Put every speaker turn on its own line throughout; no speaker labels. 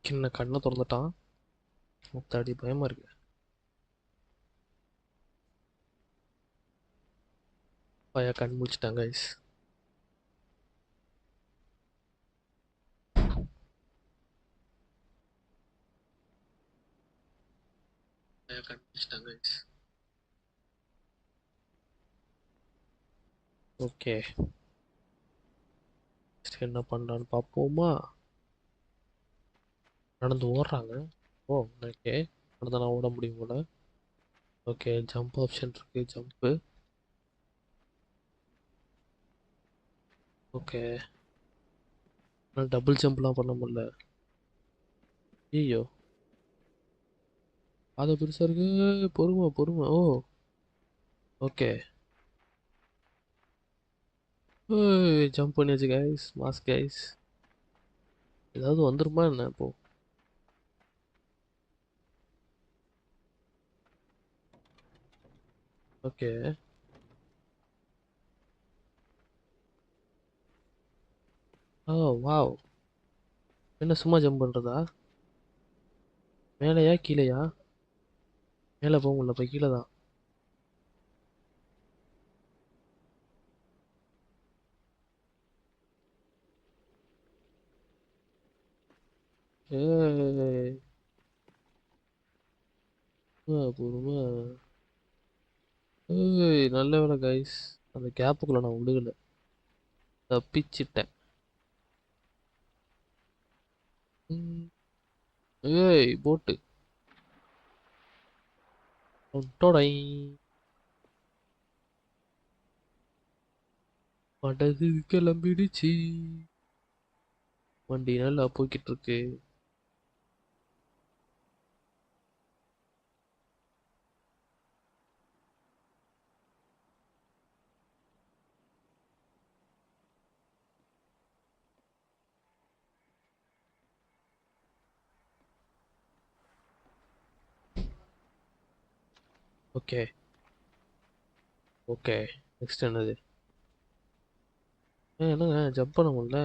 சின்ன கண்ணை திறந்துட்டான். முத்தாடி பயமா இருக்கு. பையா கண் முடிச்சிட்டாங்க கைஸ். பையா கண் முடிச்சிட்டாங்க கைஸ். ஓகே, என்ன பண்றான்னு பார்ப்போமா. நடந்து ஓடுறாங்க. ஓ ஓகே, நடந்தெல்லாம் ஓட முடியும் போல. ஓகே, ஜம்ப் ஆப்ஷன் இருக்கு, ஜம்ப்பு. ஓகே, டபுள் ஜம்ப்லாம் பண்ண முடியல. ஐயோ, அது பெருசா இருக்கு. பொறுமை பொறுமை. ஓ ஓகே, ஜம்ப் பண்ணியாச்சு கைஸ். Mass guys. ஏதாவது வந்துருமா என்ன இப்போ? ஓகே. ஓ வாவ், என்ன சும்மா ஜம்ப் பண்றதா? மேலையா கீழையா? மேலே போக முடியல, போய் கீழே தான். ஏய், பொறுமை. ஏய், நல்ல வேலை கைஸ், அந்த கேப்புக்குள்ள நான் விழுகல, தப்பிச்சிட்டேன். ம், ஏய் போட்டு. டொடை. படகு கிளம்பிடுச்சு. வண்டி நல்லா போய்கிட்டு இருக்கு. ஓகே ஓகே, நெக்ஸ்ட் என்னது? என்னங்க ஜம்ப் பண்ண முடியல.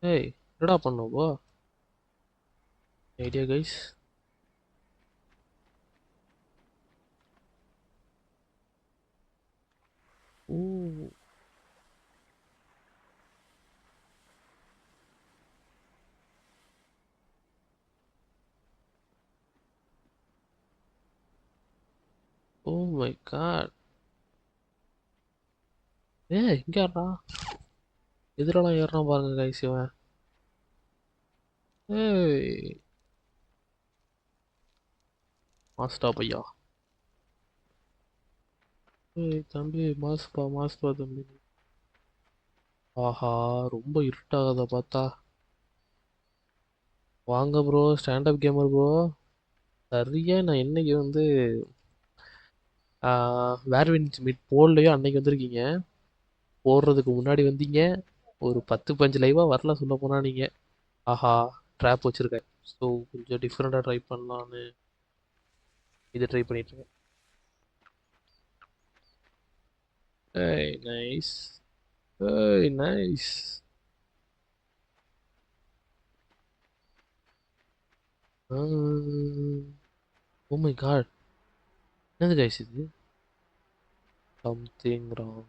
ஏய், என்னடா பண்ணுவோ? Idea guys. Oh oh my god. ஏய், இங்க யாரா எதிரெல்லாம் ஏறான் பாருங்க கைஸ் இவன். ஏய், மாஸ்டா பையா. ஏய் தம்பி, மாஸ்பா மாஸ்பா தம்பி. ஆஹா, ரொம்ப இருட்டாகத பார்த்தா. வாங்க ப்ரோ, ஸ்டாண்டப் கேமர் ப்ரோ. சரியா நான் என்னைக்கு வந்து வேர்வின்ஸ் மீட் போடலையோ அன்னைக்கு வந்திருக்கீங்க. போடுறதுக்கு முன்னாடி வந்தீங்க. ஒரு 10 15 லைவா வரல சொல்ல போனா நீங்க. ஆஹா, ட்ராப் வச்சிருக்கேன். ஸோ கொஞ்சம் டிஃப்ரெண்டாக ட்ரை பண்ணலான்னு இதை ட்ரை பண்ணிட்டு இருக்கேன். ஏய் நைஸ். ஏய் நைஸ். ஓ மை காட், என்னது கைஸ் இது? Something wrong.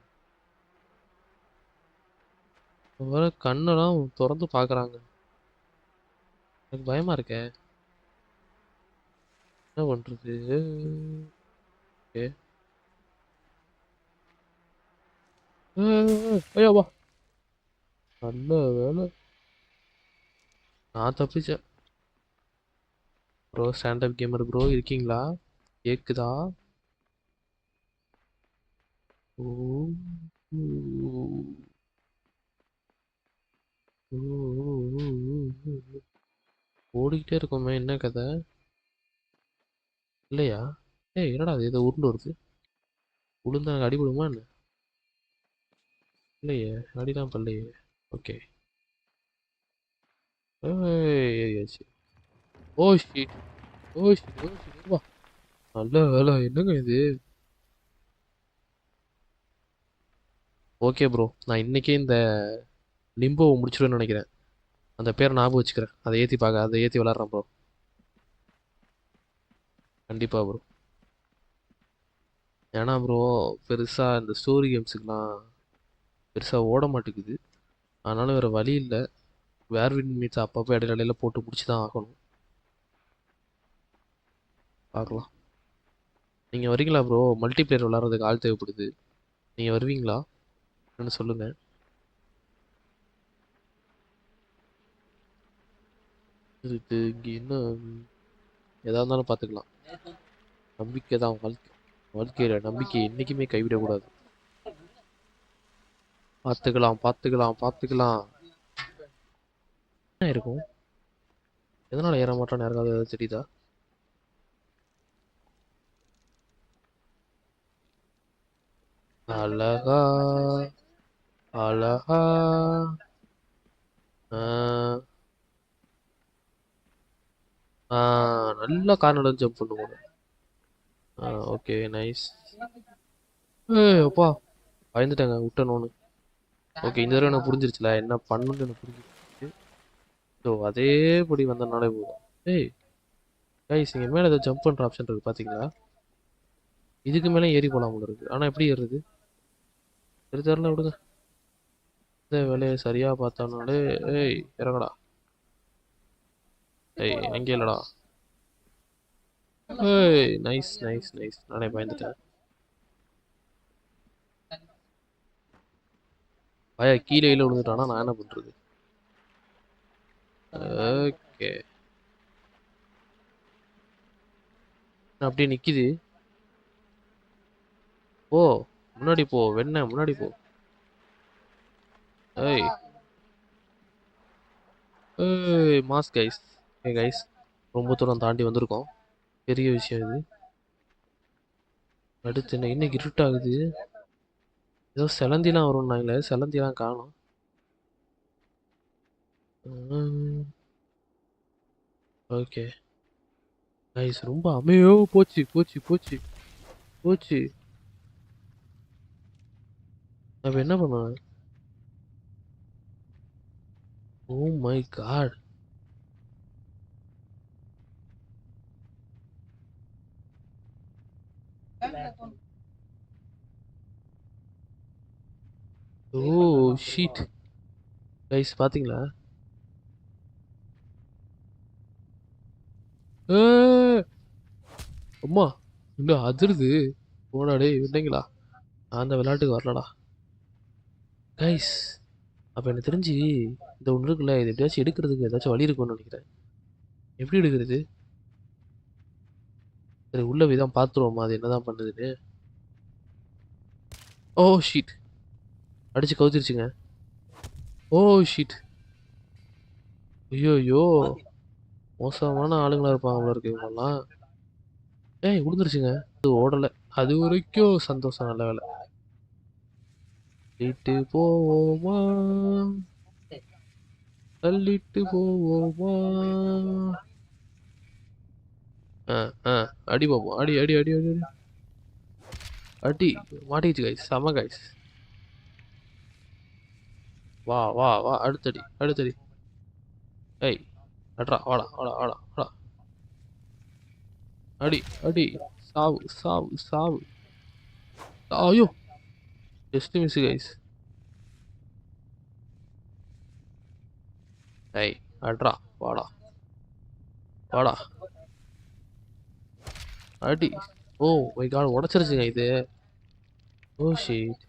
வர கண்ணெல்லாம் திறந்து பார்க்குறாங்க. எனக்கு பயமா இருக்கே. என்ன பண்றது? ஓகே. ஐயோ வா. நல்ல வேலை நான் தப்பிச்சேன். ப்ரோ, ஸ்டாண்டப் கேமர் ப்ரோ இருக்கீங்களா? கேக்குதா? ஓ ஓ, ஓ, ஓ, ஓ, ஓ. ஓடிக்கிட்டே இருக்கோமே, என்ன கதை? இல்லையா? ஏய் என்னடா அது, ஏதோ உருண்டு வருது. உளுந்தா எனக்கு அடிபடுமா என்ன? இல்லையே, அடிதான் பல்லையே. ஓகே. ஏறியாச்சு. Oh shit. Oh shit, oh shit, வா. நல்ல வேலை, என்னங்க இது? ஓகே ப்ரோ, நான் இன்னைக்கே இந்த லிம்போவை முடிச்சிடுவேன்னு நினைக்கிறேன். அந்த பேரை ஞாபகம் வச்சுக்கிறேன். அதை ஏற்றி விளாட்றேன் ப்ரோ. கண்டிப்பாக ப்ரோ. ஏன்னா ப்ரோ, பெருசாக இந்த ஸ்டோரி கேம்ஸுக்கெலாம் பெருசாக ஓட மாட்டேங்குது. அதனால வேறு வழி இல்லை. வேர்வின் மீட்ஸ் அப்பப்போ இடையில இடையில போட்டு முடிச்சு தான் ஆகணும். பார்க்கலாம். நீங்கள் வரீங்களா ப்ரோ? மல்டிப்ளேயர் விளாட்றதுக்கு ஆள் தேவைப்படுது. நீங்கள் வருவீங்களா? என்னன்னு சொல்லுங்கள். இதுக்கு இங்கே என்ன எதாக இருந்தாலும் பார்த்துக்கலாம். நம்பிக்கை தான் வாழ்க்கை. வாழ்க்கையில் நம்பிக்கை என்றைக்குமே கைவிடக்கூடாது. பார்த்துக்கலாம் பார்த்துக்கலாம் பார்த்துக்கலாம். என்ன இருக்கும்? எதனால் ஏற மாட்டான்னு யாருக்காவது ஏதாவது தெரியுதா? அழகா அழகா நல்லா கார்னர் ஜம்ப் பண்ணுவோம். Okay nice. அப்பா பயந்துட்டேங்க விட்டனோன்னு. ஓகே, இந்த தடவை எனக்கு புரிஞ்சிருச்சுல என்ன பண்ணணும்னு எனக்கு புரிஞ்சிருச்சு. ஸோ அதேபடி வந்தனாலே போதும். ஏய் கைஸ், இங்கே மேலே ஏதோ ஜம்ப் பண்ணுற ஆப்ஷன் இருக்குது பார்த்தீங்களா? இதுக்கு மேலே ஏறி போகலாம் போல இருக்குது. ஆனால் எப்படி ஏறுறது? தெரில விடுங்க. இந்த வேலையை சரியாக பார்த்தானாலே. ஏய் இறங்கடா. ஏய் எங்கே இல்லைடா. ஏய் நைஸ் நைஸ் நைஸ். நானே பயந்துட்டேன். பய கீழே விழுந்துட்டானா நான் என்ன பண்ணுறது? ஓகே, அப்படியே நிற்கிது. போ முன்னாடி போ, முன்னாடி போ. ஏய் ஏய் மாஸ் கைஸ். ஏ கைஸ், ரொம்ப தூரம் தாண்டி வந்திருக்கோம். பெரிய விஷயம் இது. அடுத்து என்ன இன்னைக்கு இருட்டாகுது? ஏதோ செலந்திலாம் வரும்னாங்களே, செலந்திலாம் காணும். ஓகே கைஸ், ரொம்ப அமையோ போச்சு போச்சு போச்சு போச்சு. அப்ப என்ன பண்ணுவேன்? Oh my god. Oh shit. Guys பாத்தீங்களா? அம்மா இன்னும் அதிருது. போடா டேய் விட்டீங்களா? நான் அந்த விளையாட்டுக்கு வரலடா கைஸ். அப்போ எனக்கு தெரிஞ்சு இந்த ஒன்று இருக்குல்ல, இது எப்படியாச்சும் எடுக்கிறதுக்கு ஏதாச்சும் வழி இருக்கும்னு நினைக்கிறேன். எப்படி எடுக்கிறது? சரி உள்ள போய் தான் பார்த்துருவோமா அது என்னதான் பண்ணுதுன்னு. ஓ ஷீட், அடிச்சு கவுத்திருச்சுங்க. ஓ ஷீட். ஐயோ மோசமான ஆளுங்களா இருப்பாங்க போல இருக்கு இவங்கெல்லாம். ஏய் விழுந்துருச்சுங்க. அது ஓடலை. அது வரைக்கும் சந்தோஷம். நல்ல வேலை. தள்ளிட்டு போவோமா, தள்ளிட்டு போவோமா. ஆ ஆ அடி பாப்போம். அடி அடி அடி அடி அடி அடி. மாட்டிக்கிச்சு கைஸ், செம கைஸ். வா வா வா, அடுத்தடி அடுத்தடி. ஏய் அட்ரா, வாடா வாடா வாடா வாடா. அடி அடி. சாவு சாவு சாவு. ஐயோ ஜஸ்ட் மிஸ் கைஸ். ஏய் அட்ரா, வாடா வாடா. அடி. ஓ மை காட், உடச்சிருச்சுங்க இது. Oh shit.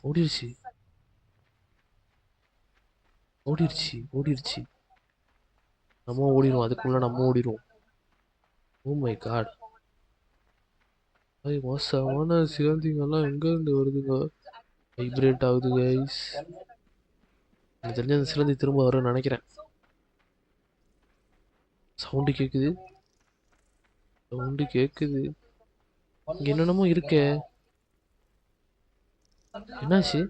ஓடிருச்சு ஓடிருச்சு ஓடிருச்சு. நம்ம ஓடிடுவோம், அதுக்குள்ள நம்ம ஓடிடுவோம். Oh my God. மோசமான சிலந்திங்கெல்லாம் எங்க இருந்து வருதுங்க? வைப்ரேட் ஆகுது கைஸ். எனக்கு தெரிஞ்ச அந்த சிலந்தி திரும்ப வரும்னு நினைக்கிறேன். சவுண்டு கேக்குது, சவுண்டு கேக்குது. இங்க என்னென்னமோ இருக்கே. என்னாச்சு?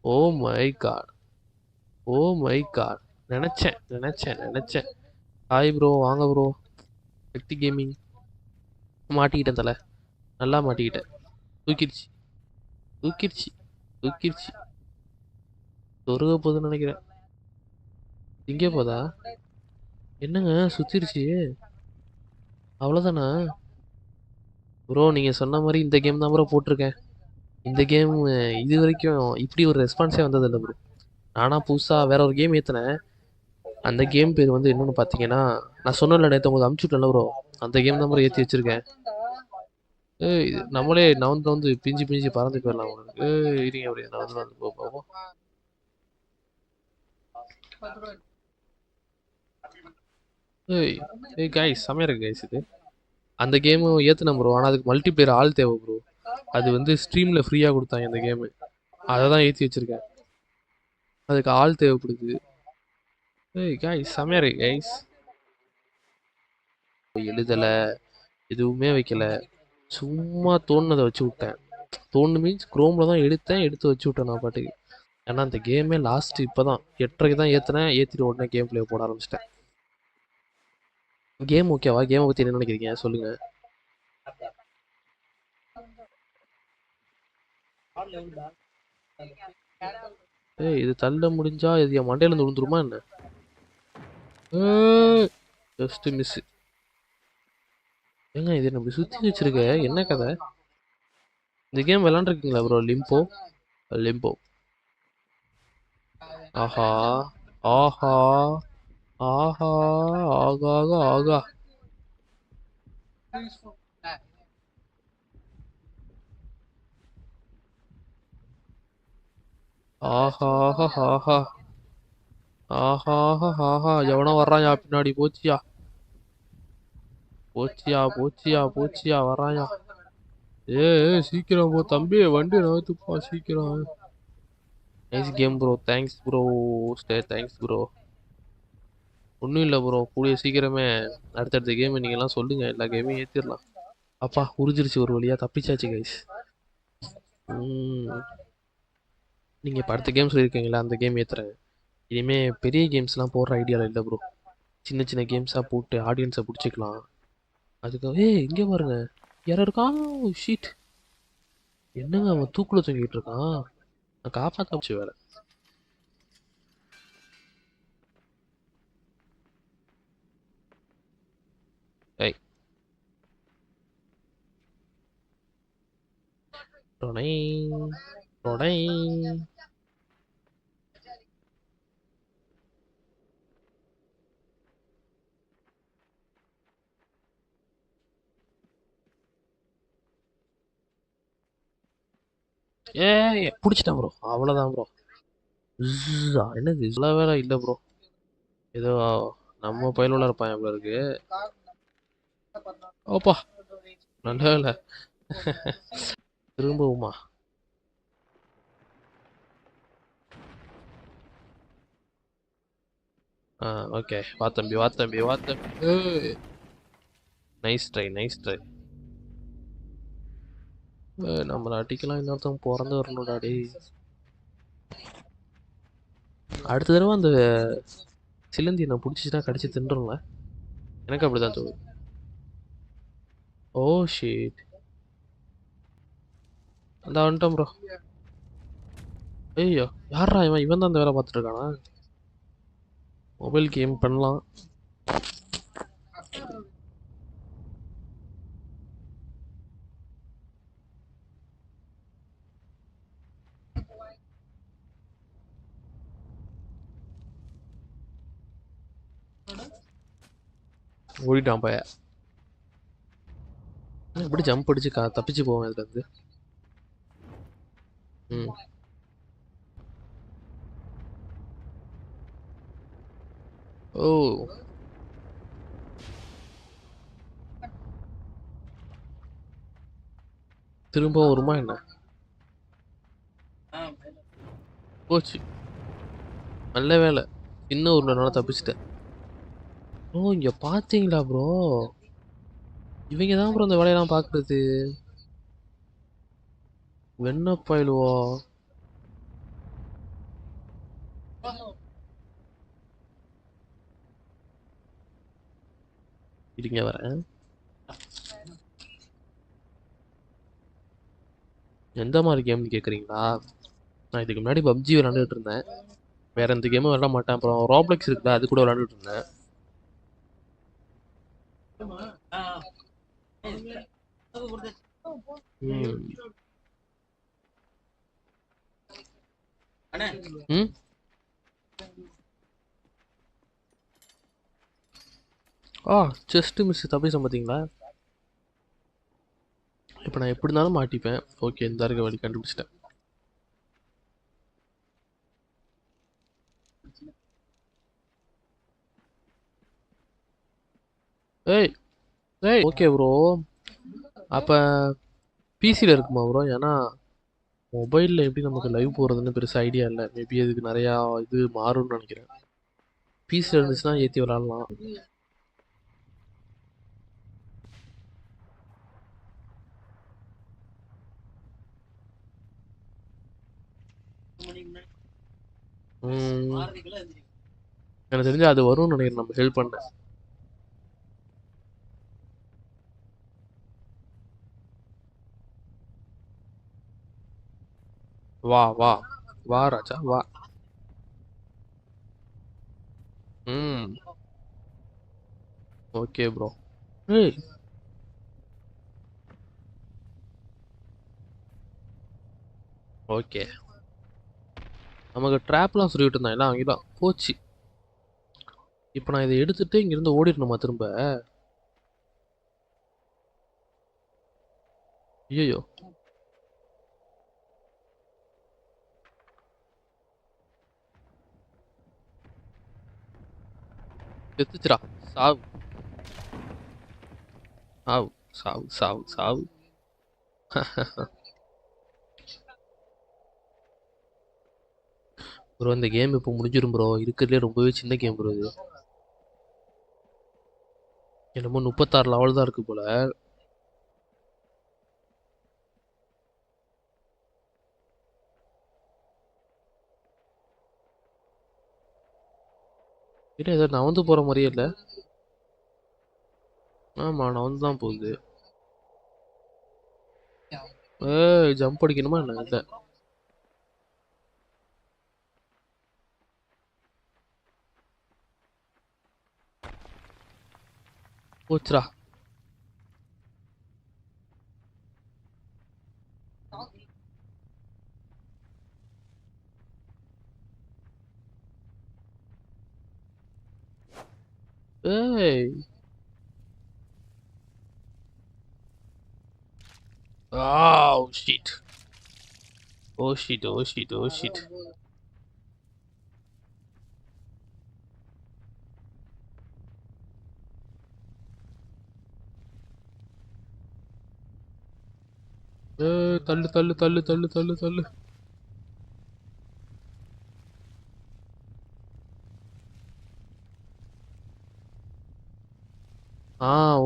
Oh my god, oh my god. நினைச்சேன் நினைச்சேன் நினைச்சேன். ஹாய் ப்ரோ, வாங்க ப்ரோ. சக்தி கேமிங். மாட்டிக்கிட்டேன் தலை. நல்லா மாட்டிக்கிட்டேன். தூக்கிடுச்சு தூக்கிடுச்சு தூக்கிடுச்சு. சொருக போகுதுன்னு நினைக்கிறேன். இங்கே போதா? என்னங்க சுத்திருச்சு? அவ்வளோதானா? ப்ரோ நீங்க சொன்ன மாதிரி இந்த கேம் தான் ப்ரோ போட்டிருக்கேன். இந்த கேம் இது வரைக்கும் இப்படி ஒரு ரெஸ்பான்ஸே வந்தது இல்லை ப்ரோ. நானா புதுசா வேற ஒரு கேம் ஏத்தினேன். அந்த கேம் பேர் வந்து என்னன்னு பாத்தீங்கன்னா, நான் சொன்னல நேத்து உங்களுக்கு அமுச்சு விட்டேன்ல ப்ரோ. அந்த கேம் தான் ப்ரோ ஏத்தி வச்சிருக்கேன். ஏய் நம்மளே நவுந்து நவுந்து பிஞ்சு பிஞ்சு பறந்து போயிடலாம் உங்களுக்கு. இருங்க அப்படியே நவுந்து நவுந்து போவோம். ஏய் ஏய் கைஸ் செமையா இருக்கு கைஸ் இது. அந்த கேம் ஏத்துன ப்ரோ. ஆனா அதுக்கு மல்டிபிளேயர் ஆள் தேவை ப்ரோ. அது வந்து ஸ்ட்ரீம்ல ஃப்ரீயா கொடுத்தாங்க இந்த கேம். அதை தான் ஏத்தி வச்சிருக்கேன். அதுக்கு ஆள் தேவைப்படுது. ஏய் கைஸ் செமையா இருக்கு கைஸ். எழுதல எதுவுமே வைக்கல. சும்மா தோணுனதை வச்சு விட்டேன். தோணு மீன்ஸ் குரோம்ல தான் எடுத்தேன், எடுத்து வச்சு விட்டேன் நான் பாட்டுக்கு. ஏன்னா அந்த கேமே லாஸ்ட் இப்பதான் 8:30 தான் ஏத்துனேன். ஏத்திட்டு உடனே கேம் பிளே போட ஆரம்பிச்சிட்டேன். கேம் ஓகேவா? கேமை பத்தி என்ன நினைக்கிறீங்க சொல்லுங்க. ஏய் இது தள்ள முடிஞ்சா இது என் மண்டையில இருந்து விழுந்துருமா என்ன? Just miss. ஏங்க இது நம்ம சுத்தி வச்சிருக்க என்ன கதை? இந்த கேம் விளாண்டுருக்கீங்களா ப்ரோ? Limbo Limbo. ஆஹா ஆஹா ஆஹா ஆகாக ஆகா. ஆஹா ஆஹா ஆஹா ஆஹா எவனோ வர்றாயா பின்னாடி. போச்சியா போச்சியா போச்சியா போச்சியா வர்றாயா. சீக்கிரம் போ தம்பி, வண்டி நகர்த்துப்பா சீக்கிரம். Nice game bro. Thanks bro. Thanks bro. ஒன்றும் இல்லை ப்ரோ. கூடிய சீக்கிரமே அடுத்தடுத்த கேம் நீங்கள்லாம் சொல்லுங்க. எல்லா கேமையும் ஏற்றிடலாம். அப்பா உறிஞ்சிருச்சு ஒரு வழியாக. தப்பிச்சாச்சு கைஸ். நீங்கள் இப்போ அடுத்த கேம் சொல்லியிருக்கீங்களா? அந்த கேம் ஏற்றுறேன். இனிமேல் பெரிய கேம்ஸ்லாம் போடுற ஐடியாவில் இல்லை ப்ரோ. சின்ன சின்ன கேம்ஸாக போட்டு ஆடியன்ஸை பிடிச்சிக்கலாம். அதுக்கு இங்கே பாருங்க யாரும் இருக்கான். ஷீட். என்னங்க அவன் தூக்குல தூங்கிட்டு இருக்கான். நான் காப்பாற்ற வேலை. ஏய் டொனை டொனை. பிடிச்சிட்டேன் ப்ரோ. அவ்வளோதான் ப்ரோ. என்னது இவ்வளோ வேலை இல்லை ப்ரோ. ஏதோ நம்ம பயிலுள்ள இருப்பான் எவ்வளோ இருக்கு. ஓப்பா நல்ல வேலை. திரும்பவுமா? ஓகே. வா தம்பி வா தம்பி வா தம்பி. Nice try nice try. நம்மளை அடிக்கலாம் இன்னொருத்தவங்க பிறந்து வரணும்டா டேய். அடுத்த தடவை அந்த சிலந்தி நான் பிடிச்சிச்சுன்னா கடிச்சு தின்றும்ல. எனக்கு அப்படிதான் தோணுது. ஓ ஷீட். அந்த வந்துட்டோம் ப்ரோ. ஐயோ யாரா இவன்? இவன் தான் அந்த வேலை பார்த்துட்டு இருக்கானா? மொபைல் கேம் பண்ணலாம். ஓடிட்டான் பைய. எப்படி ஜம்ப் அடிச்சு தப்பிச்சு போவேன் இதுல இருந்து. ம். ஓ திரும்ப வருமா என்ன? போச்சு. நல்ல வேலை. இன்னும் ஒரு நாள் தப்பிச்சிட்டேன். ஓ இங்க பாத்தீங்களா ப்ரோ? இவங்க தான் ப்ரோ இந்த வேலையெல்லாம் பாக்குறது. வெண்ண பயிலுவா. இருங்க வரேன். எந்த மாதிரி கேம்னு கேட்குறீங்களா? நான் இதுக்கு முன்னாடி பப்ஜி விளாண்டுட்டு இருந்தேன். வேற எந்த கேமும் விளாட மாட்டேன். அப்புறம் ரோப்ளெக்ஸ் இருக்குல்ல, அது கூட விளாண்டுட்டு இருந்தேன். ம். ம். ஜஸ்ட் மிஸ் தப்பி பார்த்தீங்களா? இப்போ நான் எப்படி இருந்தாலும் மாட்டிப்பேன். ஓகே, இந்த இருக்க வழி கண்டுபிடிச்சிட்டேன். ஏய் ஏய் ஓகே ப்ரோ. அப்போ பிசியில் இருக்குமா ப்ரோ? ஏன்னா மொபைலில் எப்படி நமக்கு லைவ் போகிறதுன்னு பெருசாக ஐடியா இல்லை. மேபி அதுக்கு நிறையா இது மாறும்னு நினைக்கிறேன். பிசியில் இருந்துச்சுன்னா ஏற்றி விளாட்லாம். எனக்கு தெரிஞ்சு அது வரும்னு நினைக்கிறேன். நம்ம ஹெல்ப் பண்ண. வா வா வா ராஜா வா. ம். Okay bro. ஏய் ஓகே. நமக்கு ட்ராப்லாம் சொல்லிட்டு இருந்தான் எல்லாம் அங்கேதான் போச்சு. இப்போ நான் இதை எடுத்துட்டு இங்கிருந்து ஓடிடணுமா திரும்ப? ஐயோ. செத்துச்சுடா. சாவு சாவு சாவு சாவு சாவு. ப்ரோ இந்த கேம் இப்போ முடிஞ்சிடும் ப்ரோ. இருக்கிறதுலே ரொம்பவே சின்ன கேம் ப்ரோ இது. என்னமோ 36 லெவல் தான் இருக்கு போல. இல்லை ஏதோ நவந்து போகிற மாதிரியே இல்லை. ஆமாம் நவந்து தான் போகுது. ஜம்ப் அடிக்கணுமா என்ன? இல்லை. போச்சுடா. ஏய். Oh shit. Oh shit. Oh shit. Oh shit. தள்ளு தள்ளு தள்ளு தள்ளு தள்ளு தள்ளு.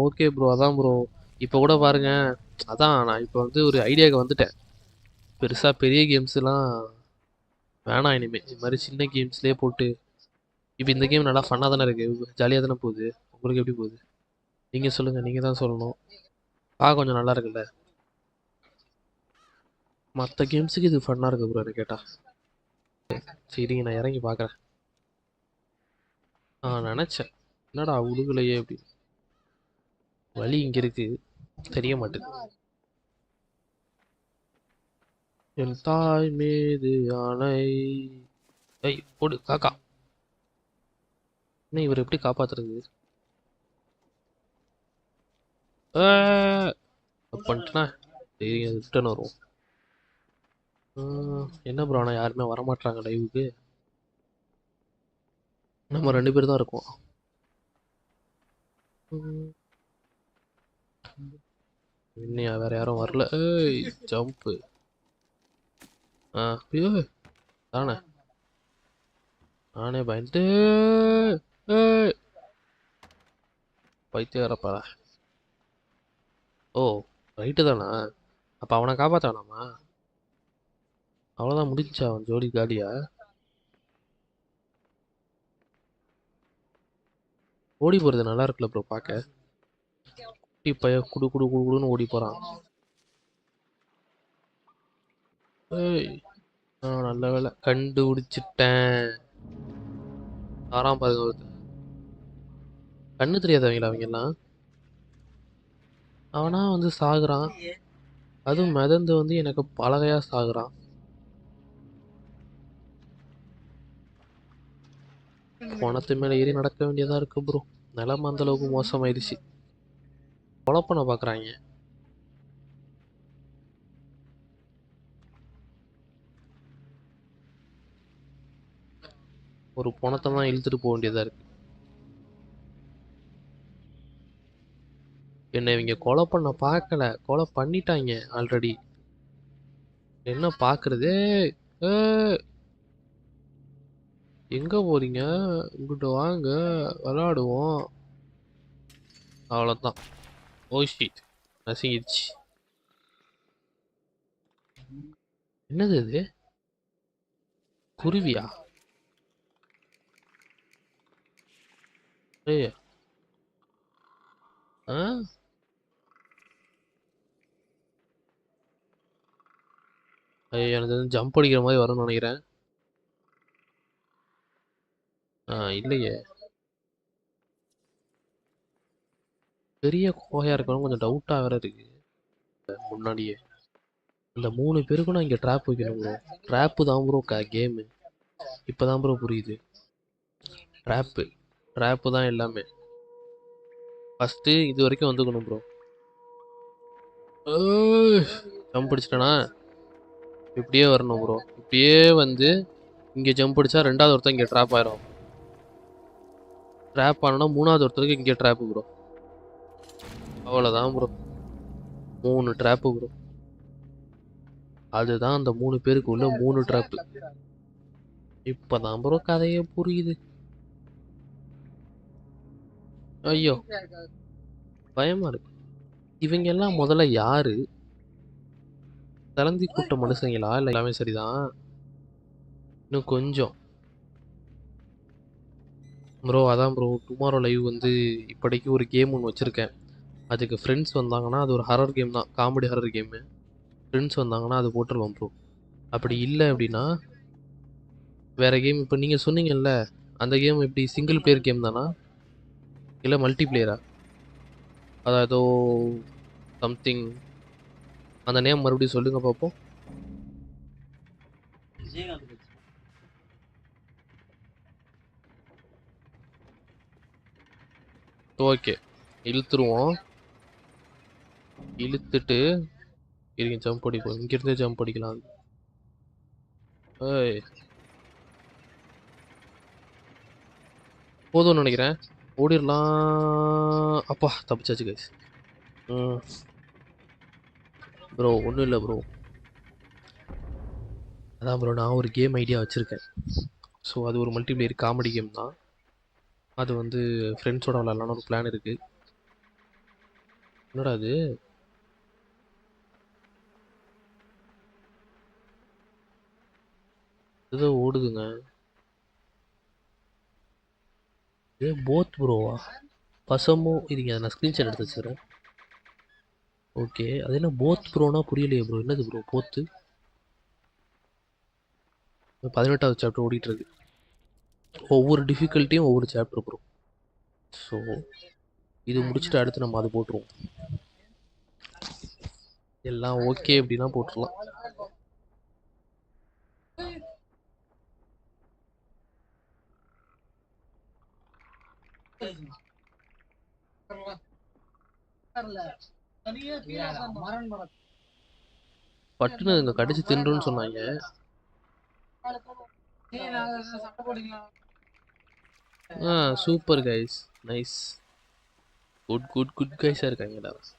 Okay bro. அதான் ப்ரோ. இப்போ கூட பாருங்க. அதான் நான் இப்போ வந்து ஒரு ஐடியாவுக்கு வந்துட்டேன். பெருசாக பெரிய கேம்ஸ்லாம் வேணாம் இனிமே. இது மாதிரி சின்ன கேம்ஸ்லேயே போட்டு. இப்போ இந்த கேம் நல்லா ஃபன்னாக தானே இருக்குது. ஜாலியாக தானே போகுது. உங்களுக்கு எப்படி போகுது? நீங்கள் சொல்லுங்கள். நீங்கள் தான் சொல்லணும். கொஞ்சம் நல்லா இருக்குல்ல. மற்ற கேம்ஸுக்கு இது ஃபன்னாக இருக்கு ப்ரோ என்ன கேட்டா. சரிங்க நான் இறங்கி பார்க்குறேன். நினச்சேன். என்னடா உழுகலையே அப்படின்னு. வழி இங்கே இருக்கு. தெரிய மாட்டேங்குது. என் தாய் மீது ஆணை. ஐய் போடு காக்கா. என்ன இவர் எப்படி காப்பாத்துறது? பண்ணிட்டுனா சரி அது ரிட்டர்ன் வரும். என்ன ப்ரோ ஆனால் யாருமே வரமாட்டாங்க லைவுக்கு. நம்ம 2 பேர் தான் இருக்கோம். இன்னையா வேற யாரும் வரல. ஜம்ப்பு. ஐயோ தானே. நானே பயந்துட்டு. ஏய் பைத்தியாரப்பா. ஓ ரைட்டு தானா? அப்போ அவனை காப்பாற்றானாமா? அவ்வளோதான் முடிஞ்சா அவன் ஜோடி காலியா? ஓடி போகிறது நல்லா இருக்குல்ல ப்ரோ பார்க்க. குட்டி பைய குடு குடு குடு குடுன்னு ஓடி போகிறான். ஏய் நல்ல வேலை கண்டுபிடிச்சிட்டேன். ஆறாம் பாருங்க ஒருத்தன். கண்ணு தெரியாதவங்களா அவங்க எல்லாம்? அவனா வந்து சாகுறான். அதுவும் மிதந்து வந்து எனக்கு பலகையா சாகுறான். பணத்து மேல ஏறி நடக்க வேண்டியதா இருக்கு ப்ரோ. நிலைமை அந்த அளவுக்கு மோசமாயிருச்சு. கொலை பண்ண பாக்குறாங்க. ஒரு பணத்தை தான் இழுத்துட்டு போக வேண்டியதா இருக்கு. என்ன இவங்க கொலை பண்ண பார்க்கல, கொலை பண்ணிட்டாங்க ஆல்ரெடி. என்ன பாக்குறது? ஏய், எங்க போறீங்க? இங்கிட்டு வாங்க, விளையாடுவோம். அவ்வளோதான். ஓ ஷிட், நசிங்கிடுச்சு. என்னது இது? குருவியா? ஏய், ஆ ஐயோ, எனக்கு ஜம்ப் அடிக்கிற மாதிரி வரும்னு நினைக்கிறேன். இல்லையே. பெரிய கோகையா இருக்கணும், கொஞ்சம் டவுட்டா வேற இருக்கு. முன்னாடியே இந்த 3 பேருக்கும் நான் இங்க ட்ராப் வைக்கணும் ப்ரோ. ட்ராப்பு தான் ப்ரோ கேமு. இப்பதான் ப்ரோ புரியுது. ட்ராப்பு ட்ராப்பு தான் எல்லாமே. ஃபர்ஸ்ட் இது வரைக்கும் வந்துக்கணும் ப்ரோ. ஜம்ப் அடிச்சிட்டேனா? இப்படியே வரணும் ப்ரோ. இப்படியே வந்து இங்க ஜம்ப் அடிச்சா ரெண்டாவது ஒருத்தன் இங்க ட்ராப் ஆயிரும். ட்ராப் ஆனா மூணாவது ஒருத்தருக்கு இங்க ட்ராப் ப்ரோ. அவ்வளவுதான் ப்ரோ. 3 drop bro. அதுதான் அந்த 3 பேருக்கு உள்ள 3 ட்ராப். இப்பதான் ப்ரோ கதையே புரியுது. ஐயோ, பயமா இருக்கு. இவங்க எல்லாம் முதல்ல யாரு? தலந்தி கூட்ட மனுஷங்களா? இல்ல எல்லாமே சரிதான். இன்னும் கொஞ்சம் ப்ரோ. அதான் ப்ரோ, டுமாரோ லைவ் வந்து இப்போதைக்கு ஒரு கேம் ஒன்று வச்சிருக்கேன். அதுக்கு ஃப்ரெண்ட்ஸ் வந்தாங்கன்னா அது ஒரு ஹரர் கேம் தான், காமெடி ஹரர் கேமு. ஃப்ரெண்ட்ஸ் வந்தாங்கன்னா அது போட்டுருவோம் ப்ரோ. அப்படி இல்லை அப்படின்னா வேற கேம். இப்போ நீங்கள் சொன்னீங்கல்ல, அந்த கேம் எப்படி சிங்கிள் பிளேயர் கேம் தானா இல்லை மல்டி பிளேயரா? அதான் ஏதோ சம்திங். அந்த நேம் மறுபடியும் சொல்லுங்க பார்ப்போம். ஓகே, இழுத்துருவோம். இழுத்துட்டு இருங்க, ஜம்ப் அடிப்போம். இங்கிருந்தே ஜம்ப் அடிக்கலாம். ஏய், போதும்னு நினைக்கிறேன். ஓடிடலாம். அப்பா தப்பிச்சாச்சு கைஸ். ம் ப்ரோ ஒன்றும் இல்லை ப்ரோ. அதான் ப்ரோ, நான் ஒரு கேம் ஐடியா வச்சுருக்கேன். ஸோ அது ஒரு மல்டிப்ளேயர் காமெடி கேம் தான். அது வந்து ஃப்ரெண்ட்ஸோட விளாட்லான்னு ஒரு பிளான் இருக்குது. என்னடா அது? ஏதோ ஓடுதுங்க. இது போத் ப்ரோவா? பசமோ இருங்க, அதை நான் ஸ்க்ரீன்ஷாட் எடுத்து வச்சுக்கிறேன். ஓகே, அது என்ன போத் ப்ரோனா புரியலையே ப்ரோ. என்னது ப்ரோ போத்து? 18வது சாப்டர் ஓடிட்டு இருக்கு. ஒவ்வொரு டிஃபிகல்ட்டியும் ஒவ்வொரு சாப்டர் ப்ரோ. ஸோ இது முடிச்சுட்டு அடுத்து நம்ம அது போட்டுருவோம். எல்லாம் ஓகே அப்படின்னா போட்டுடலாம். பட்டுன்னு இங்க கடிச்சு தின்றுன்னு சொன்னாங்க. Super guys, nice. Good good good கைஸா இருக்காங்க எல்லாரும்.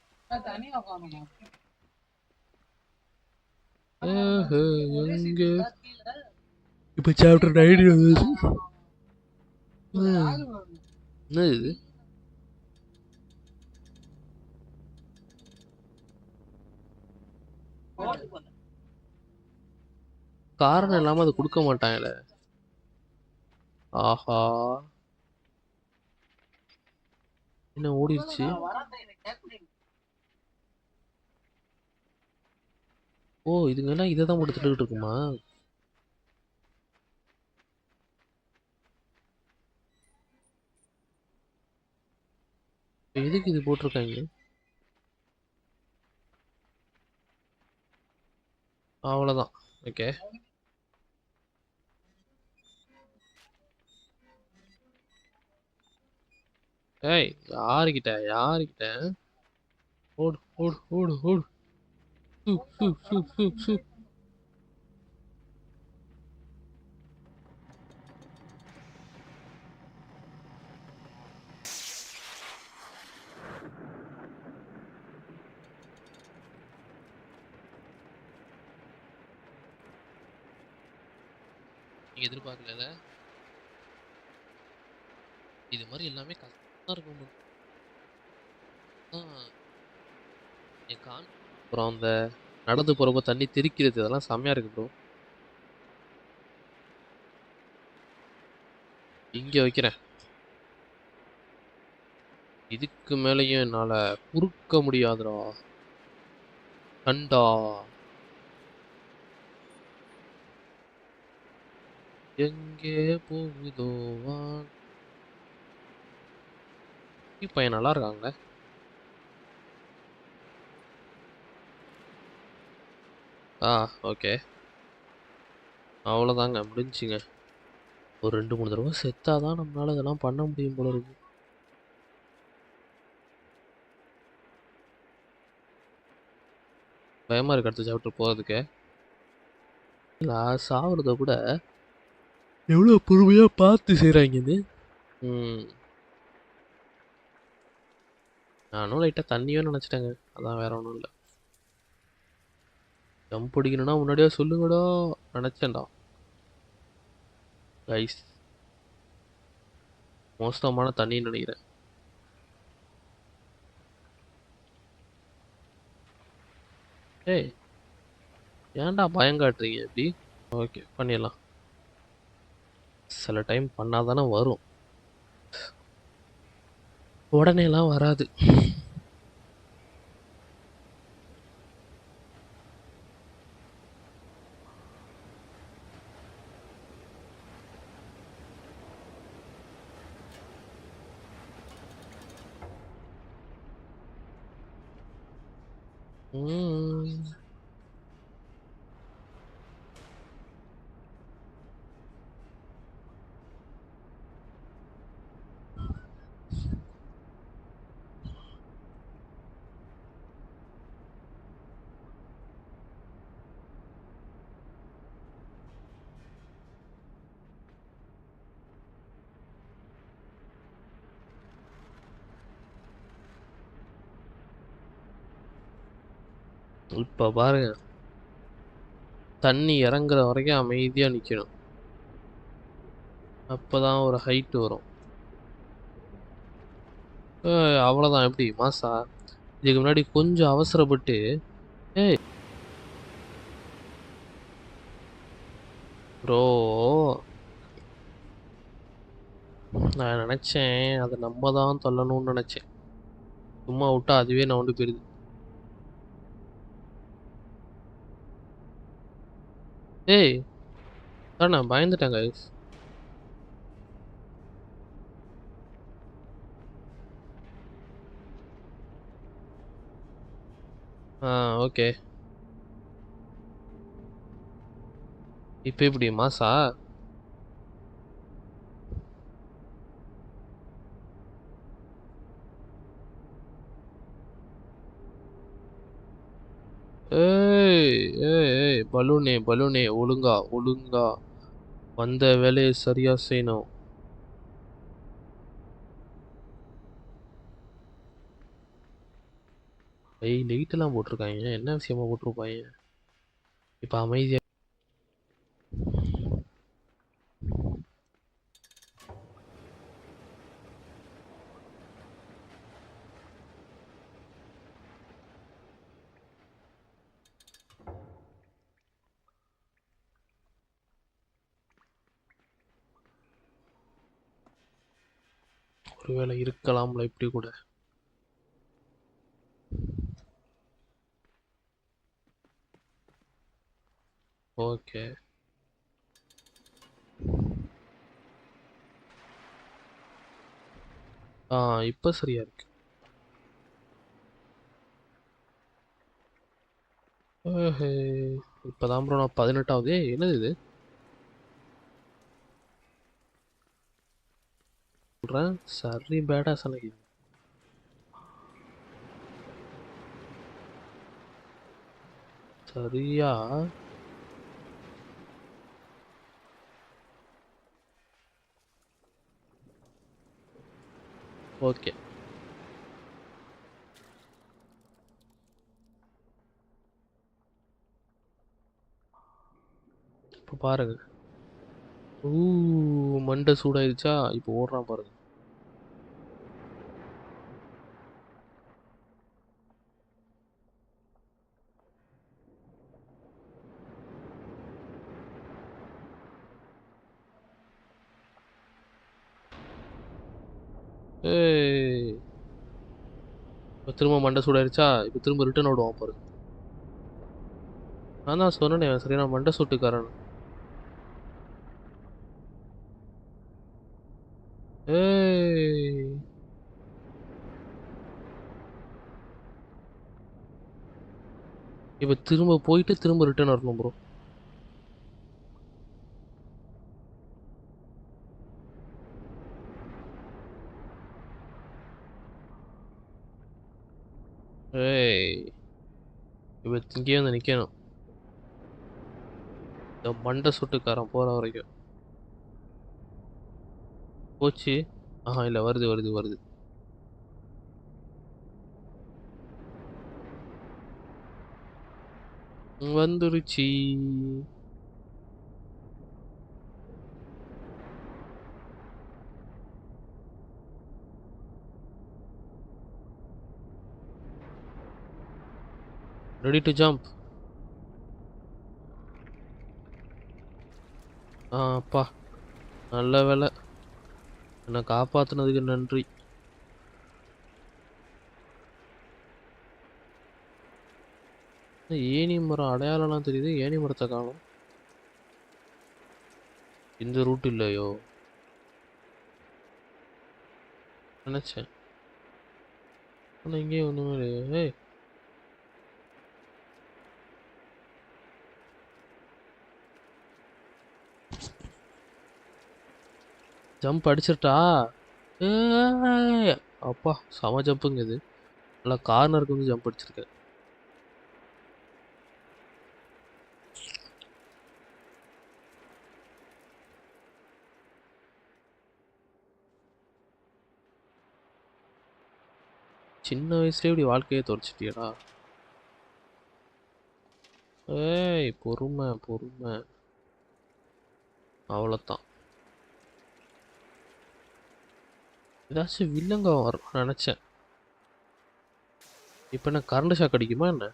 எங்க இப்ப சாப்டர் 9 வந்துச்சு. என்ன இது? காரணம் இல்லாம அதை கொடுக்க மாட்டாங்களே. ஆஹா, என்ன ஓடிடுச்சு? ஓ இதுங்கன்னா இதை தான் போட்டு திட்டுக்கிட்டு இருக்குமா? இப்ப எதுக்கு இது போட்டிருக்காங்க? அவ்வளோதான். ஓகே. ஏய் யாருக்கிட்ட யாருக்கிட்ட? ஓடு ஓடு ஓடு ஓடு. சு சு சு சு சு. நீங்க எதிர்பார்க்கல இது மாதிரி எல்லாமே கஷ்டமா இருக்கும். என் கான் அப்புறம் அந்த நடந்து போறப்ப தண்ணி தெறிக்கிறது அதெல்லாம் செம்மையா இருக்கு ப்ரோ. இங்க வைக்கிறேன். இதுக்கு மேலேயும் என்னால குறுக்க முடியாதுடா. கண்டா எங்கே போகுதோ வான். பையன் நல்லா இருக்காங்க. ஓகே. அவ்வளோதாங்க முடிஞ்சுங்க. ஒரு 2 3 தடவை செத்தாதான் நம்மளால இதெல்லாம் பண்ண முடியும் போல இருக்கு. பயமா இருக்கு அடுத்த சாப்டர் போகிறதுக்கு. இல்லை சாவுறத கூட எவ்வளோ பொறுமையா பார்த்து செய்கிறாங்க இது. நானும் லைட்டாக தண்ணியும் நினச்சிட்டேங்க. அதான் வேற ஒன்றும் இல்லை. ஜம்ப் அடிக்கணும்னா முன்னாடியே சொல்லுங்கடா நினச்சேன்டா. கைஸ் மோசமான தண்ணின்னு நினைக்கிறேன். ஏய் ஏன்டா பயம் காட்டுறீங்க எப்படி? ஓகே பண்ணிடலாம். சில டைம் பண்ணாதானே வரும், உடனேலாம் வராது. இப்போ பாருங்க, தண்ணி இறங்குற வரைக்கும் அமைதியாக நிற்கணும். அப்போதான் ஒரு ஹைட் வரும். அவ்வளோதான். எப்படி மாசா? இதுக்கு முன்னாடி கொஞ்சம் அவசரப்பட்டு ஏய் ப்ரோ, நான் நினச்சேன் அதை நம்ம தான் தள்ளணும்னு நினச்சேன். சும்மா விட்டா அதுவே நான் வந்து போயிடுது. ஏய் சார் நான் பயந்துட்டேன் கைஸ். ஓகே. இப்போ எப்படி மாசா? ஏய் ஏய் ஏய் பலூனே பலூனே ஒழுங்கா ஒழுங்கா வந்த வேலையை சரியா செய்யணும். ஏய் லைட்டெல்லாம் போட்டிருக்காங்க, என்ன விஷயமா போட்டிருப்பாங்க? இப்போ அமைதியா ஒருவேளை இருக்கலாம்ல இப்படி கூட. ஓகே. ஆ இப்ப சரியா இருக்கு. ஓஹே! இப்பதான் ப்ரோ நான் 18வது. என்னது இது? சொல்றேன். சரி பேடாஸ் அன்னைக்கு. சரியா? ஓகே. இப்ப பாருங்க. ஊ மண்டை சூடாயிருச்சா? இப்போ ஓடுறான் பாருங்க. ஏய்! இப்ப திரும்ப மண்டை சூடாயிருச்சா? இப்ப திரும்ப ரிட்டர்ன் ஓடுவான் பாருங்க. நான் தான் சொன்னேனே சரியான மண்டை சூட்டுக்காரன். ஏய்! இப்ப திரும்ப போயிட்டு திரும்ப ரிட்டர்ன் வரணும் ப்ரோ. ஏய்! இப்ப இங்கேயே வந்து நிக்கணும். இந்த மண்டை சூட்டுக்காரன் போற வரைக்கும். போச்சு. ஆஹா இல்ல வருது வருது வருது. வந்துருச்சு. Ready to jump. அப்பா நல்ல வேலை. என்னை காப்பாத்துனதுக்கு நன்றி. ஏணி மரம் அடையாளம்லாம் தெரியுது. ஏணி மரத்தை காணோம். இந்த ரூட் இல்லையோ நினைச்சேன். ஆனா இங்கேயும் ஒண்ணுமே இல்லையே. ஏய் ஜம்ப் அடிச்சிட்டா. ஏய் அப்பா செம ஜம்புங்க இது. நல்லா கார்னருக்கு வந்து ஜம்ப் அடிச்சிருக்கேன். சின்ன வயசுலயே இப்படி வாழ்க்கையை தொலைச்சிட்டியடா. ஏய் பொறுமை பொறுமை. அவ்வளோதான். ஏதாச்சும் வில்லங்க வரும் நினைச்சேன். இப்ப என்ன கரண்ட் ஷாக் அடிக்குமா என்ன?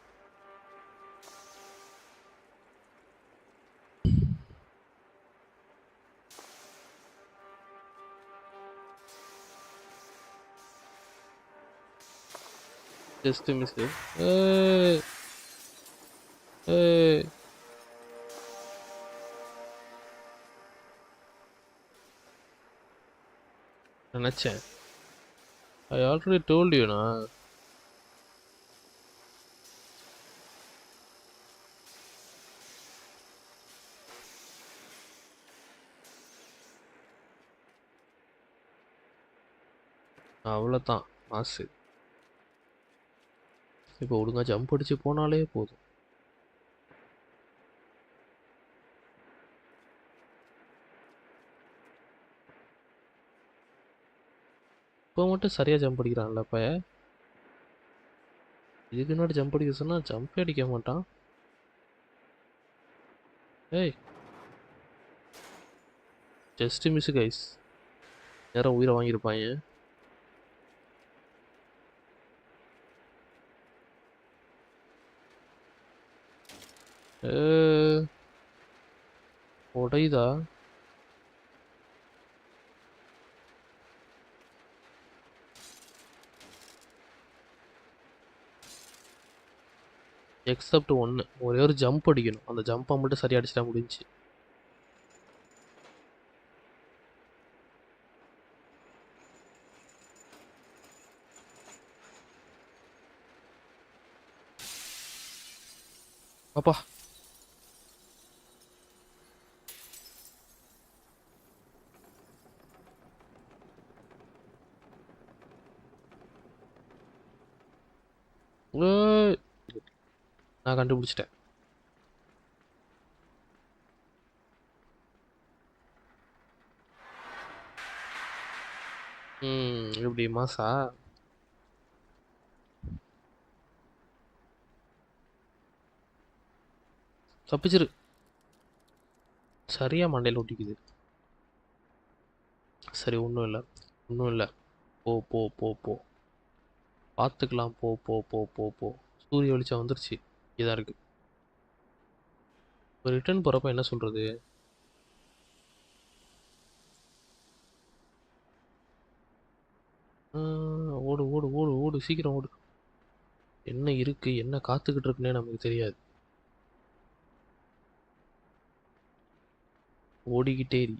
Just miss. ஏய் ஏய் நினைச்சேன். ஐ ஆல்ரெடி டோல்ட் யூனா. அவ்வளோதான் மாசு. இப்போ ஒழுங்கா ஜம்ப் அடிச்சு போனாலே போதும். இப்போ மட்டும் சரியா ஜம்ப் அடிக்கிறான்ல அப்ப. இதுக்கு முன்னாடி ஜம்ப் அடிக்க சொன்னா ஜம்பே அடிக்க மாட்டான். ஏய் ஜஸ்ட் மிஸ் கைஸ். நேரம் உயிரை வாங்கியிருப்பாங்க. ஏ, உடையுதா? எக்ஸப்ட் ஒன்று, ஒரே ஒரு ஜம்ப் அடிக்கணும். அந்த ஜம்பை மட்டும் சரியா அடிச்சிட்டா முடிஞ்சு. அப்பா, ஏய், நான் கண்டுபிடிச்சிட்டேன். இப்படி மாசா தப்பிச்சிரு. சரியா மண்டையில் ஒட்டிக்குது. சரி, ஒன்றும் இல்லை, ஒன்றும் இல்லை. போ போ போ போ, பார்த்துக்கலாம். போ போ போ போ போ. சூரிய வெளிச்சம் வந்துருச்சு. இதாக இருக்கு. இப்போ ரிட்டர்ன் போகிறப்ப என்ன சொல்கிறது? ஓடு ஓடு ஓடு ஓடு, சீக்கிரம் ஓடு. என்ன இருக்கு, என்ன காத்துக்கிட்டு இருக்குன்னே நமக்கு தெரியாது. ஓடிக்கிட்டே இரு.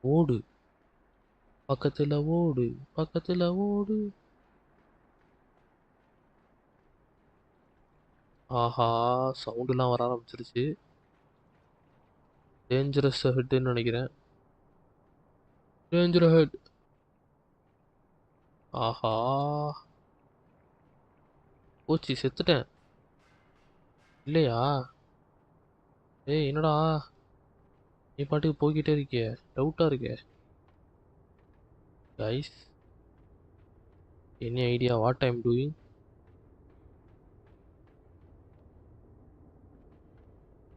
ஓடு, பக்கத்துல ஓடு, பக்கத்துல ஓடு. ஆஹா, சவுண்டுலாம் வர ஆரம்பிச்சிருச்சு. டேஞ்சரஸ் ஹெட்னு நினைக்கிறேன். Danger head. ஆஹா, போச்சு, செத்துட்டேன். இல்லையா? ஏய், என்னடா நீ பாட்டுக்கு போய்கிட்டே இருக்கியே, டவுட்டா இருக்கே. Guys, any idea what I'm doing?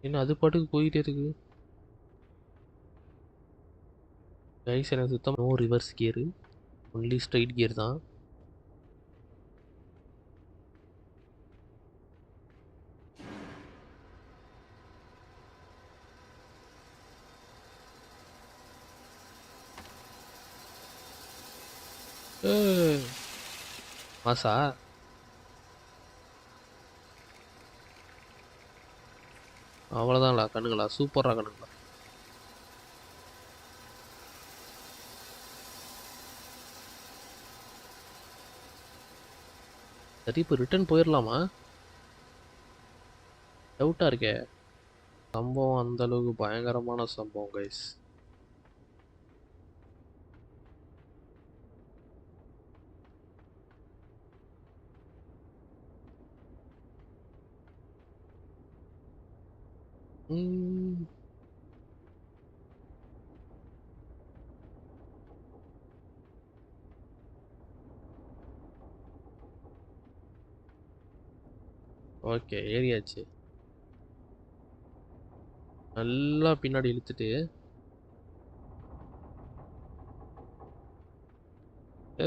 என்ன அது பாட்டுக்கு போய்கிட்டே இருக்கு? கைஸ், எனக்கு சுத்தம் no reverse gear, only straight gear தான். ஏய், மாசா, அவ்வளோதான்டா கண்ணுங்களா, சூப்பரா கண்ணுங்களா. சரி, இப்போ ரிட்டர்ன் போயிடலாமா? டவுட்டா இருக்கே. சம்பவம் அந்த அளவுக்கு பயங்கரமான சம்பவம் கைஸ். ஓகே, ஏறியாச்சு. நல்லா பின்னாடி இழுத்துட்டு,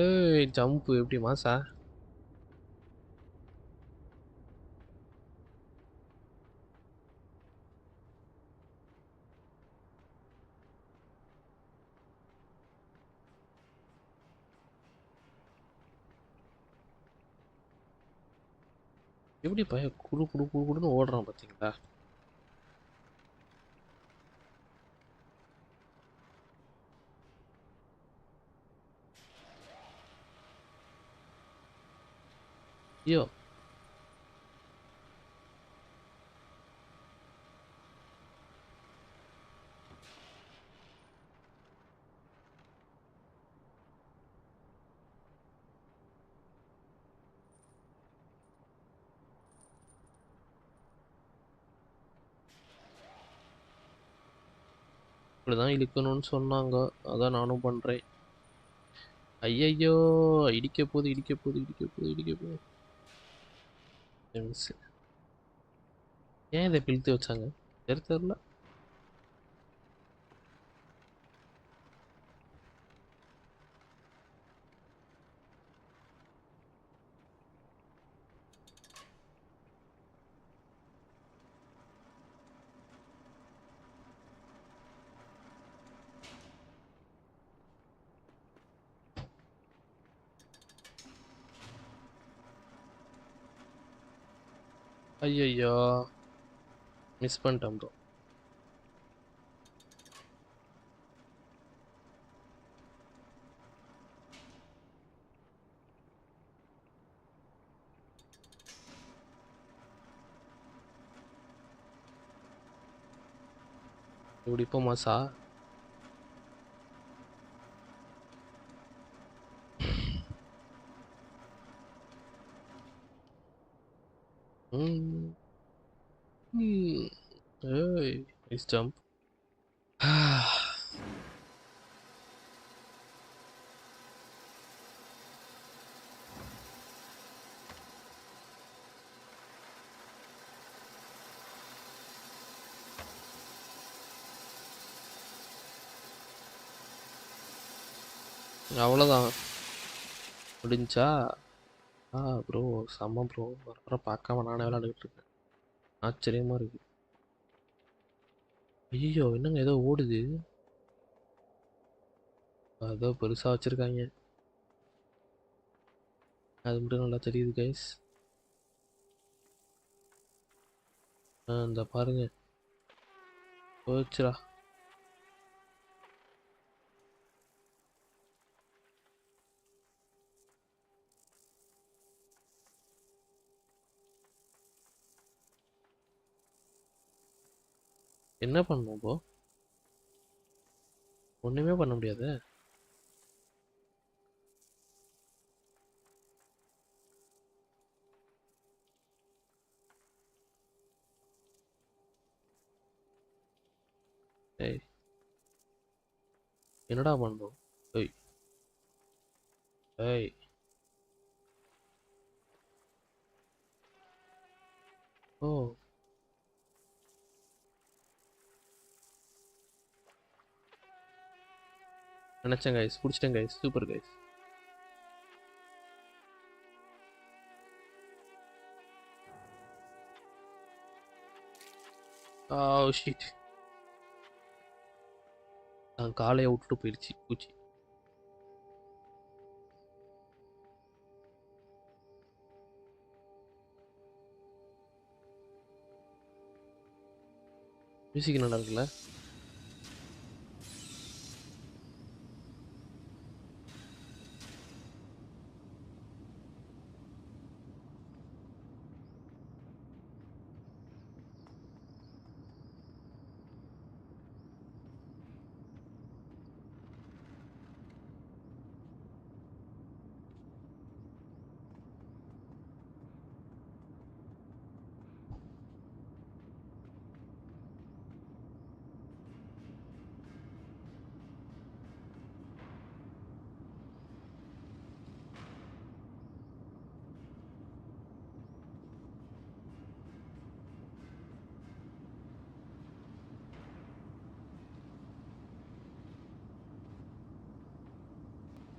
ஏய் ஜம்ப் எப்படி மாசா? எப்படி பய குடு குடு குடு குடுன்னு ஓடுறான் பாத்தீங்களா? ஐயோ, இப்படிதான் இழுக்கணும்னு சொன்னாங்க, அதான் நானும் பண்றேன். ஐயையோ, இடிக்க போகுது இடிக்க போகுது இடிக்க போகுது இடிக்க போகுது. மிஸ். ஏன் இதை இழுத்து வச்சாங்க தெரியல. ஐயையோ! மிஸ் பண்ணிட்டேன் ப்ரோ. இப்படி போமாசா? ம். ம். ஏய்! Nice jump. அவ்வளோதான். முடிஞ்சா? ப்ரோ செம்ம ப்ரோ. வர பார்க்காம நானே விளையாண்டுக்கிட்டு இருக்கேன். ஆச்சரியமா இருக்கு. ஐயோ! என்னங்க ஏதோ ஓடுது? அதோ பெருசா வச்சிருக்காங்க. அது மட்டும் நல்லா தெரியுது கைஸ். இந்த பாருங்க. போச்சுடா. என்ன பண்ணணும் இப்போ? ஒண்ணுமே பண்ண முடியாதே. ஏய், என்னடா பண்ணணும்? ஏய், ஏய். ஓ, நினைச்சேன் கைஸ். பிடிச்சிட்டேன் கைஸ். Super guys. ஷீட். நான் காலையை விட்டுட்டு போயிடுச்சு பூச்சி. மியூசிக் நல்லா இருக்குல்ல?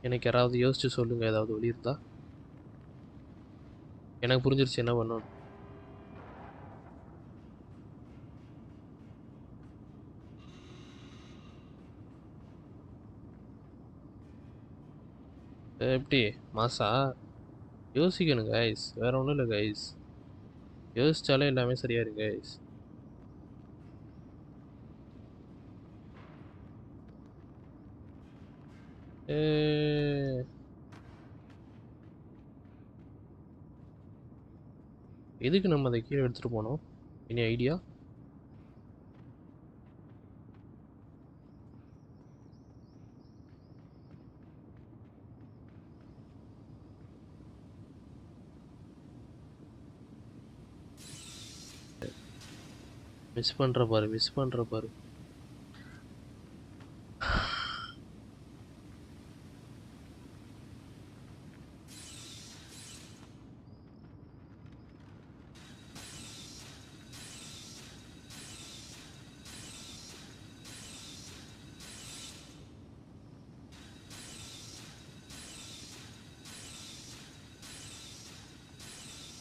எனக்கு யாராவது யோசிச்சு சொல்லுங்க, ஏதாவது வழி இருந்தா. எனக்கு புரிஞ்சிருச்சு என்ன பண்ணணும். எப்படி மாசா? யோசிக்கணும் கைஸ், வேற ஒன்றும் இல்லை கைஸ். யோசிச்சாலே எல்லாமே சரியா இருக்கு கைஸ். எதுக்கு நம்ம அதை கீழே எடுத்துட்டு போனோம்? இனி ஐடியா? மிஸ் பண்ற பாரு, மிஸ் பண்ற பாரு.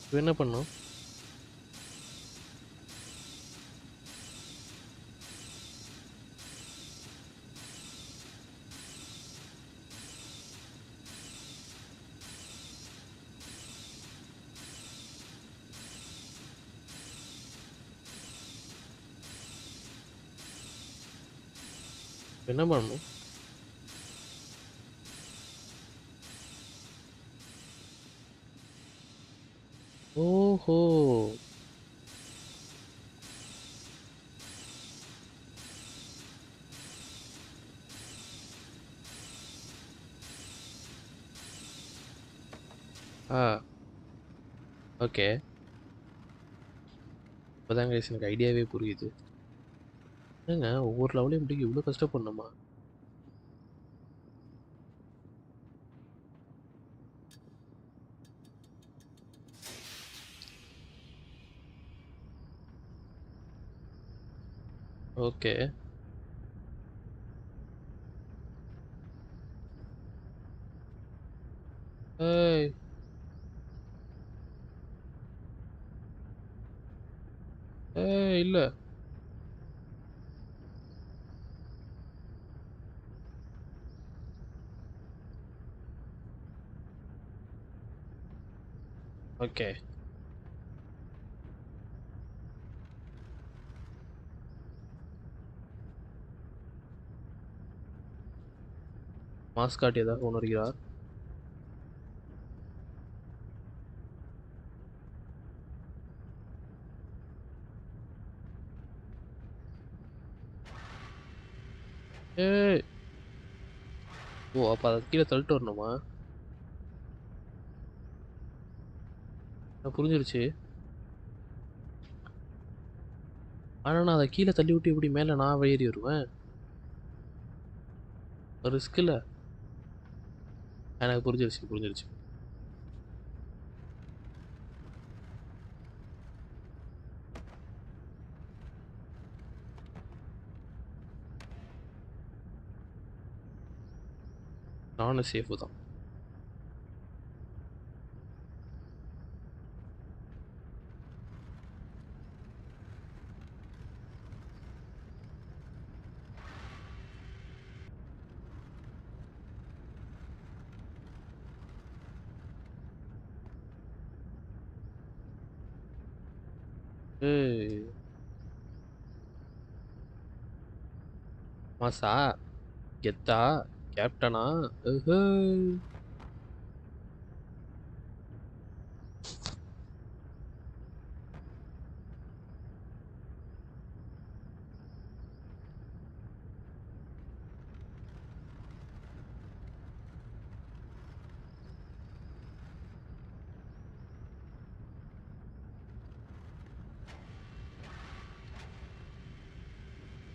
இப்போ என்ன பண்ணோம்? என்ன பண்ணணும்? ஓஹோ! ஆ, ஓகே. இப்பதான் கைஸ் எனக்கு ஐடியாவே புரியுது. என்னங்க ஒவ்வொரு லெவலையும் முடிக்க இவ்வளோ கஷ்டப்படணுமா? ஓகே. ஏய்! ஏய்! இல்ல. ஓகே. மாஸ் காட்டியதாக உணர்கிறார். ஏய்! ஓ! அப்ப அத கீழ தள்ளிட்டு வரணுமா? புரிஞ்சிருச்சு. ஆனா நான் அத கீழ தள்ளிவிட்டு எப்படி மேல நான் ஏறி வருவேன்? ரிஸ்க் இல்ல. எனக்கு புரிஞ்சிருச்சு, புரிஞ்சிருச்சு. நானும் சேஃப் தான். ஏய்! மாஸா? கெத்தா? கேப்டனா? ஏஹே!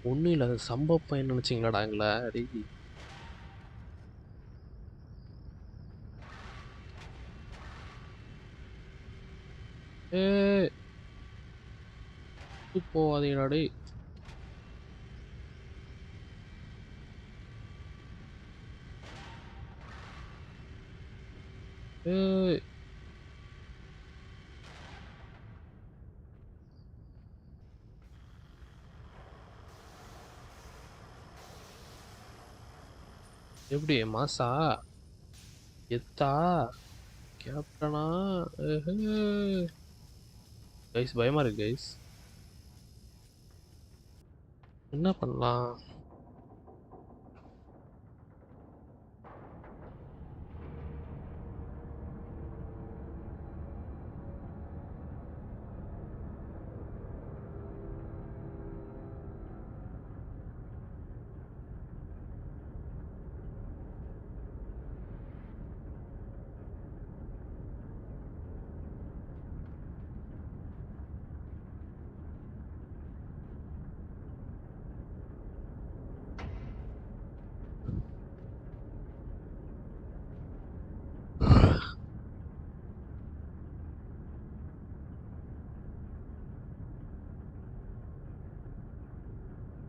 ஒண்ணும் இல்ல. அது சம்பவ பையன் நினைச்சீங்களாடா எங்கள? டேய்! ஏய்! போவாதீங்கடா டேய்! ஏய்! எப்படி மாஸா? கெத்தா? கேப்டனா? ஏஹே! கைஸ் பயமா இருக்கு கைஸ். என்ன பண்ணலாம்?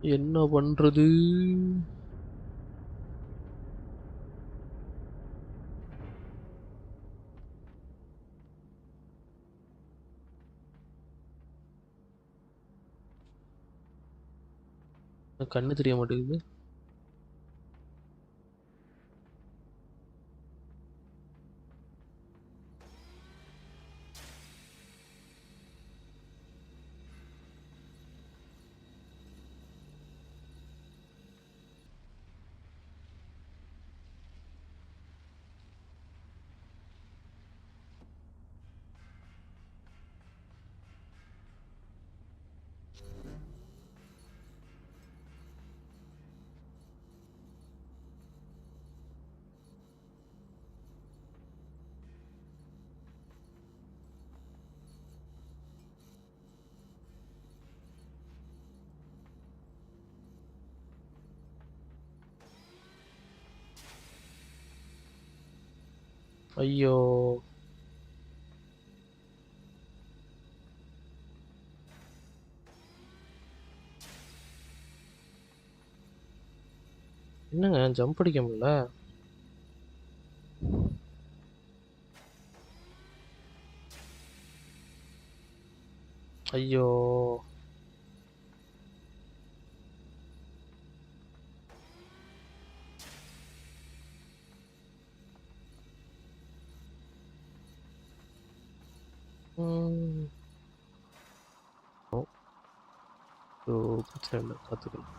என்ன பண்றது? கண்ணு தெரிய மாட்டேங்குது. ஐயோ! என்னங்க ஜம்ப் அடிக்க முடியல? ஐயோ! ம். ஓ! பிரச்சனை இல்ல. பார்த்துக்கலாம்.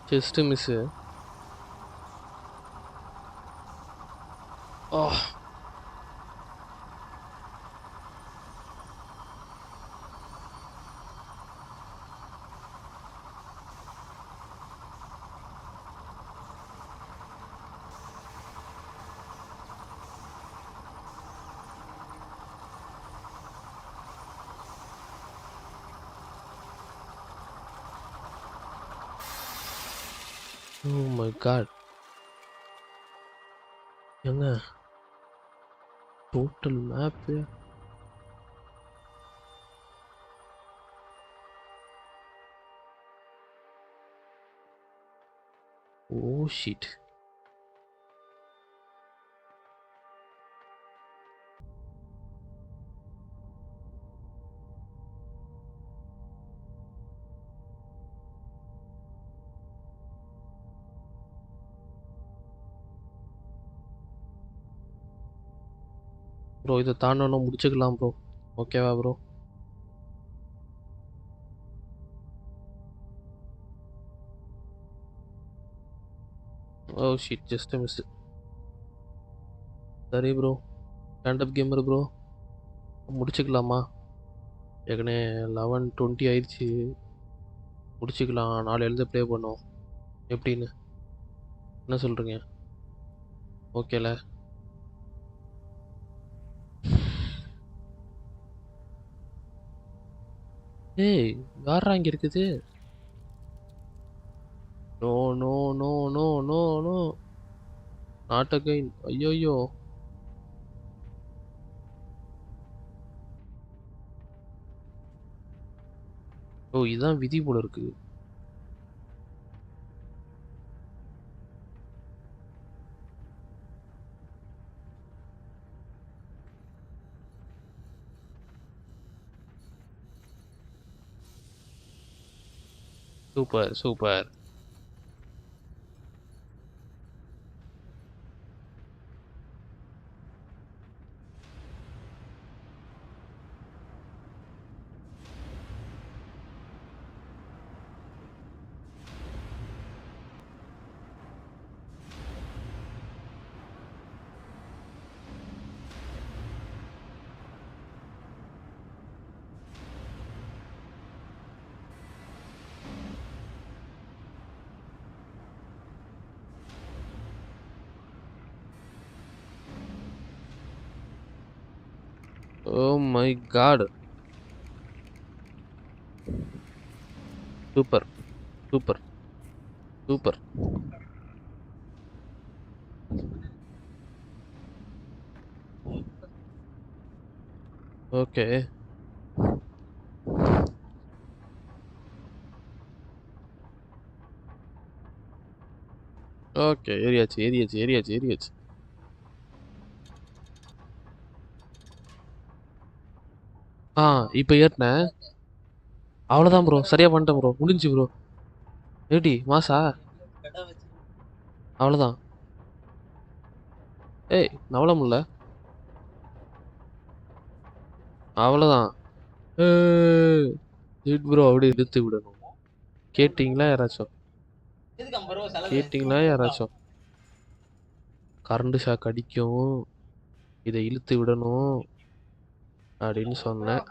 Just miss. ஆ! Oh my God! ஏங்க total map. Oh shit! Bro இதை தாண்டணும் முடிச்சுக்கலாம் ப்ரோ. ஓகேவா bro? Oh shit! Just miss. சரி ப்ரோ. ஸ்டாண்டப் கேமர் ப்ரோ, முடிச்சுக்கலாமா? ஏற்கனவே 11:20 ஆயிடுச்சு. முடிச்சுக்கலாம். நாலு எழுத ப்ளே பண்ணோம். எப்படின்னு என்ன சொல்கிறீங்க? ஓகேல? ஏய் யாரா இங்கே இருக்குது? No no no no no no not again. ஐயோயோ! ஓ இதுதான் விதி போல இருக்கு. Super super. Oh my God! Super super super. Okay okay ஏறியாச்சு ஏறியாச்சு ஏறியாச்சு ஏறியாச்சு. ஆ இப்போ ஏறினேன். அவ்வளோதான் ப்ரோ, சரியா பண்ணிட்டேன் ப்ரோ, முடிஞ்சு ப்ரோ. எப்படி மாசா? அவ்வளோதான். ஏய் நவள முடியல. அவ்வளோதான். ப்ரோ அப்படியே இழுத்து விடணும். கேட்டிங்களா யாராச்சும்? கேட்டிங்களா யாராச்சும்? கரண்ட் ஷாக் அடிக்கும், இதை இழுத்து விடணும் அப்படின்னு சொன்னேன்.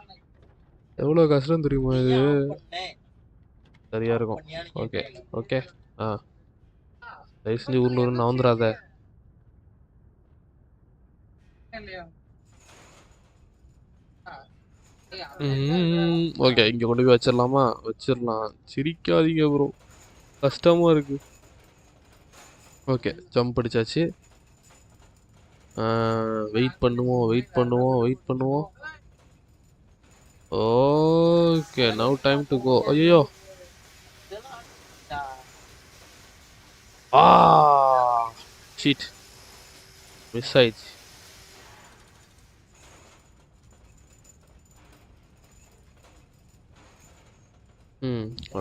எவ்வளோ கஷ்டம் தெரியுமா இது? சரியா இருக்கும். Okay okay. ஆ தயவு செஞ்சு ஊர்ல ஒரு நவுந்துராத. ஓகே, இங்க கொண்டு போய் வச்சிடலாமா? வச்சிடலாம். சிரிக்காதீங்க ப்ரோ, கஷ்டமா இருக்கு. ஓகே, ஜம்ப் அடிச்சாச்சு. வெயிட் பண்ணுவோம், வெயிட் பண்ணுவோம், வெயிட் பண்ணுவோம். Okay, now time to go. ஐயோ, ஆ ஷீட், மிஸ் ஆயிடுச்சு.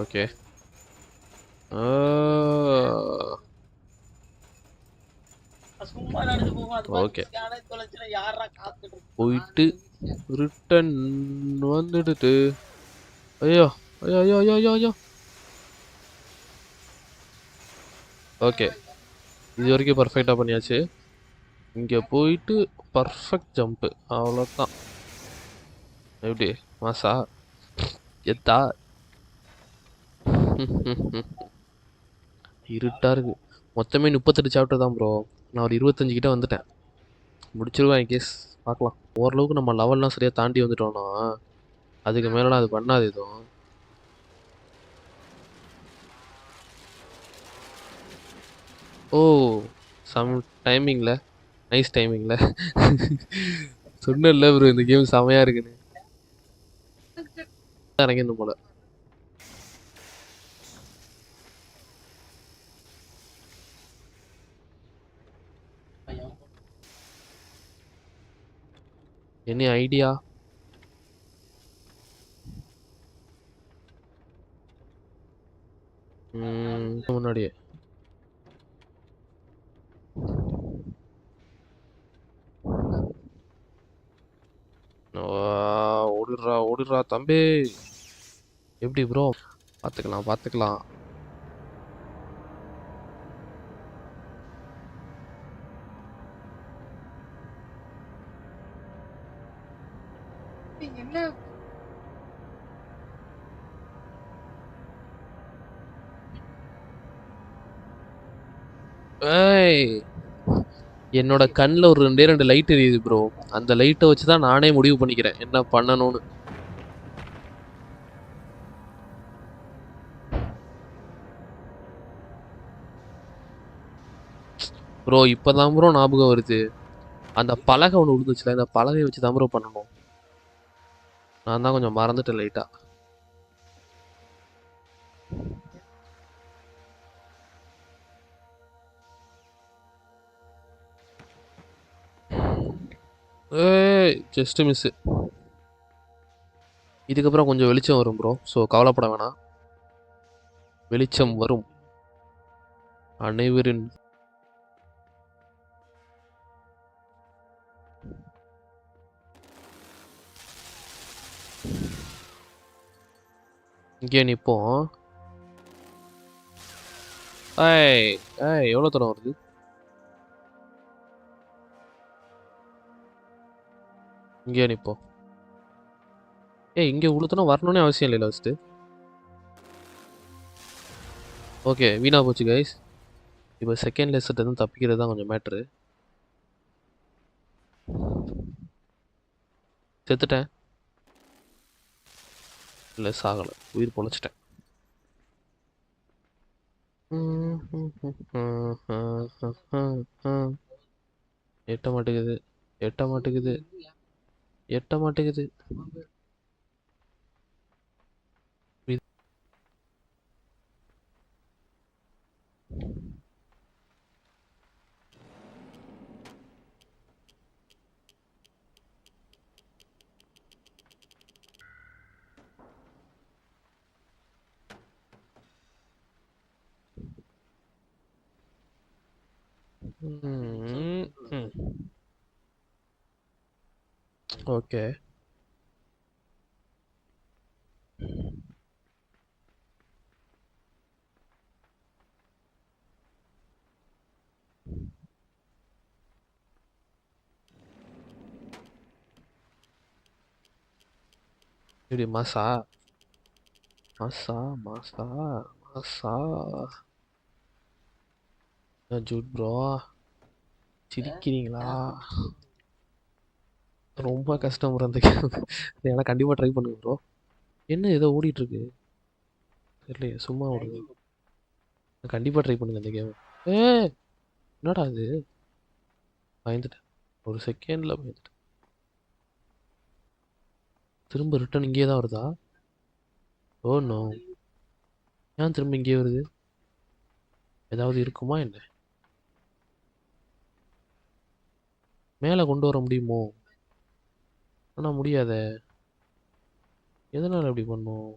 ஓகே. ஓகே, போயிட்டு ரிட்டன் வந்துடுது. ஐயோ, ஐயோ, ஐயோ, ஐயோ, ஐயோ, ஐயோ. ஓகே, இது வரைக்கும் பர்ஃபெக்டாக பண்ணியாச்சு. இங்கே போயிட்டு பர்ஃபெக்ட் ஜம்ப்பு, அவ்வளோதான். எப்படி மாசா எத்தா? இருட்டா இருக்கு. மொத்தமே 38 சாப்டர் தான் ப்ரோ. நான் ஒரு 25 கிட்ட வந்துட்டேன். முடிச்சிருவேன் கேஸ். பார்க்கலாம். ஓரளவுக்கு நம்ம லெவல்லாம் சரியாக தாண்டி வந்துட்டோம்னா அதுக்கு மேலாம் அது பண்ணாது எதுவும். ஓ, சம் டைமிங்கில், நைஸ் டைமிங்கில் சொன்னேன்ல ப்ரோ இந்த கேம் செமையாக இருக்குன்னு. இறங்கிடணும் போல. Any idea? முன்னாடியே ஓடிடுறா ஓடிடுறா தம்பி. எப்படி ப்ரோ? பார்த்துக்கலாம் பார்த்துக்கலாம். ஏய், என்னோட கண்ணில் ஒரு 2 லைட் எரியுது ப்ரோ. அந்த லைட்டை வச்சு தான் நானே முடிவு பண்ணிக்கிறேன் என்ன பண்ணணும்னு. ப்ரோ இப்போதான் ப்ரோ ஞாபகம் வருது. அந்த பலகை ஒன்று விழுந்துச்சுல, இந்த பலகையை வச்சு தான் ப்ரோ பண்ணணும். நான் தான் கொஞ்சம் மறந்துட்டேன் லைட்டா. ஏய், ஜஸ்ட் மிஸ். இதுக்கப்புறம் கொஞ்சம் வெளிச்சம் வரும் ப்ரோ, ஸோ கவலைப்பட வேணாம். வெளிச்சம் வரும். அனைவரின் இங்கே நிற்போம். ஏய் ஏய், எவ்வளோ தூரம் வருது? இங்கே நிற்போம். ஏய், இங்கே இவ்வளோ தூரம் வரணும்னே அவசியம் இல்லைல்ல ஃபஸ்ட்டு. ஓகே, வீணா போச்சு கைஸ். இப்போ செகண்ட் லெசட் எதுவும் தப்பிக்கிறது தான் கொஞ்சம் மேட்ரு. செத்துட்டேன். இல்லை சாகலை, உயிர் பொழைச்சிட்டேன். எட்ட மாட்டேங்குது, எட்ட மாட்டேங்குது, எட்ட மாட்டேங்குது. ஓகே, இப்படி மாசா மாசா மாசா மாசா. ஜூட் ப்ரோ, சிரிக்கிறீங்களா? ரொம்ப கஷ்டம் ப்ரோ அந்த கேம். ஏன்னா கண்டிப்பாக ட்ரை பண்ணுங்க ப்ரோ. என்ன ஏதோ ஓடிட்டு இருக்கு தெரியலையே, சும்மா ஓடுது. கண்டிப்பாக ட்ரை பண்ணுங்க அந்த கேம். ஏ என்னடா இது, பயந்துட்டேன் ஒரு செகண்டில் பயந்துட்டேன். திரும்ப ரிட்டர்ன் இங்கே தான் வருதா? ஓ நோ, ஏன் திரும்ப இங்கே வருது? ஏதாவது இருக்குமா என்ன? மேலே கொண்டு வர முடியுமோ? ஆனால் முடியாதே. எதனால் அப்படி பண்ணும்?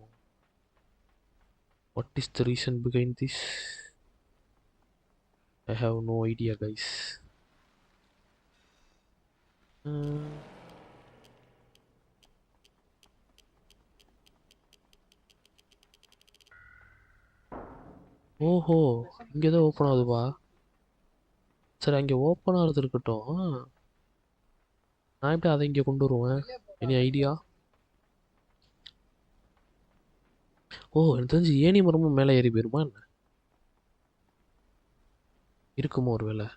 What is the reason behind this? I have no idea guys. ஓஹோ, இங்கே தான் ஓப்பன் ஆகுதுப்பா. சரி, அங்கே ஓப்பன் ஆகிறது இருக்கட்டும். நான் எப்படி அதை இங்கே கொண்டு வருவேன்? Any idea? ஓ, எனக்கு தெரிஞ்சு ஏணி மரமும் மேலே ஏறி போயிருமா என்ன? இருக்குமோ ஒரு வேளை.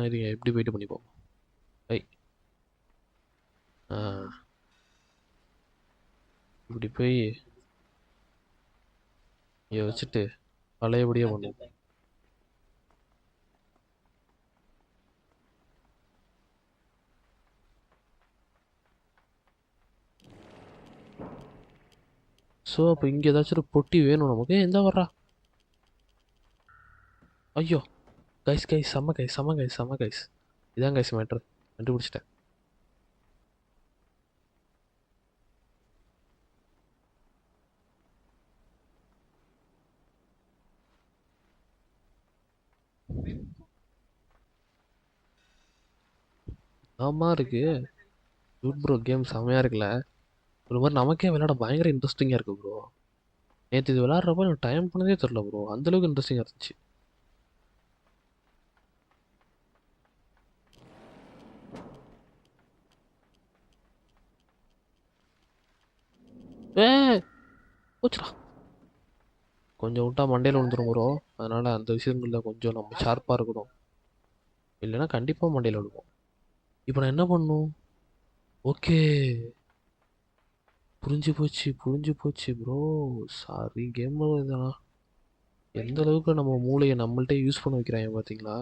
இருங்க, எப்படி போயிட்டு பண்ணி பார்ப்போம். ஐ ஆ, இப்படி போய் இங்கே வச்சுட்டு பழையபடியே பண்ணுவோம். ஸோ அப்போ இங்கே ஏதாச்சும் ஒரு பொட்டி வேணும் நமக்கு. எந்த வர்றா? ஐயோ, கைஸ் கைஸ், செம்ம கைஸ், செம்ம கைஸ், செம்ம கைஸ். இதான் கைஸ் மேட்ரு, கண்டுபிடிச்சிட்டேன். ஆமா இருக்கு. குட் ப்ரோ, கேம் செம்மையாக இருக்குல்ல. ஒரு மாதிரி நமக்கே விளையாட பயங்கர இன்ட்ரெஸ்டிங்காக இருக்கு ப்ரோ. நேற்று இது விளையாடுறப்ப எனக்கு டைம் பண்ணதே தெரில ப்ரோ, அந்தளவுக்கு இன்ட்ரெஸ்டிங்காக இருந்துச்சு. ஏ போச்சுடா. கொஞ்சம் விட்டா மண்டையில் விழுந்துரும் ப்ரோ. அதனால் அந்த விஷயங்களில் கொஞ்சம் நம்ம ஷார்ப்பாக இருக்கணும். இல்லைன்னா கண்டிப்பாக மண்டையில் விழுவோம். இப்போ நான் என்ன பண்ணணும்? ஓகே, புரிஞ்சு போச்சு புரிஞ்சு போச்சு ப்ரோ. சாரி கேம் இதெல்லாம் எந்த அளவுக்கு நம்ம மூளையை நம்மள்ட்டே யூஸ் பண்ண வைக்கிறாங்க பார்த்தீங்களா?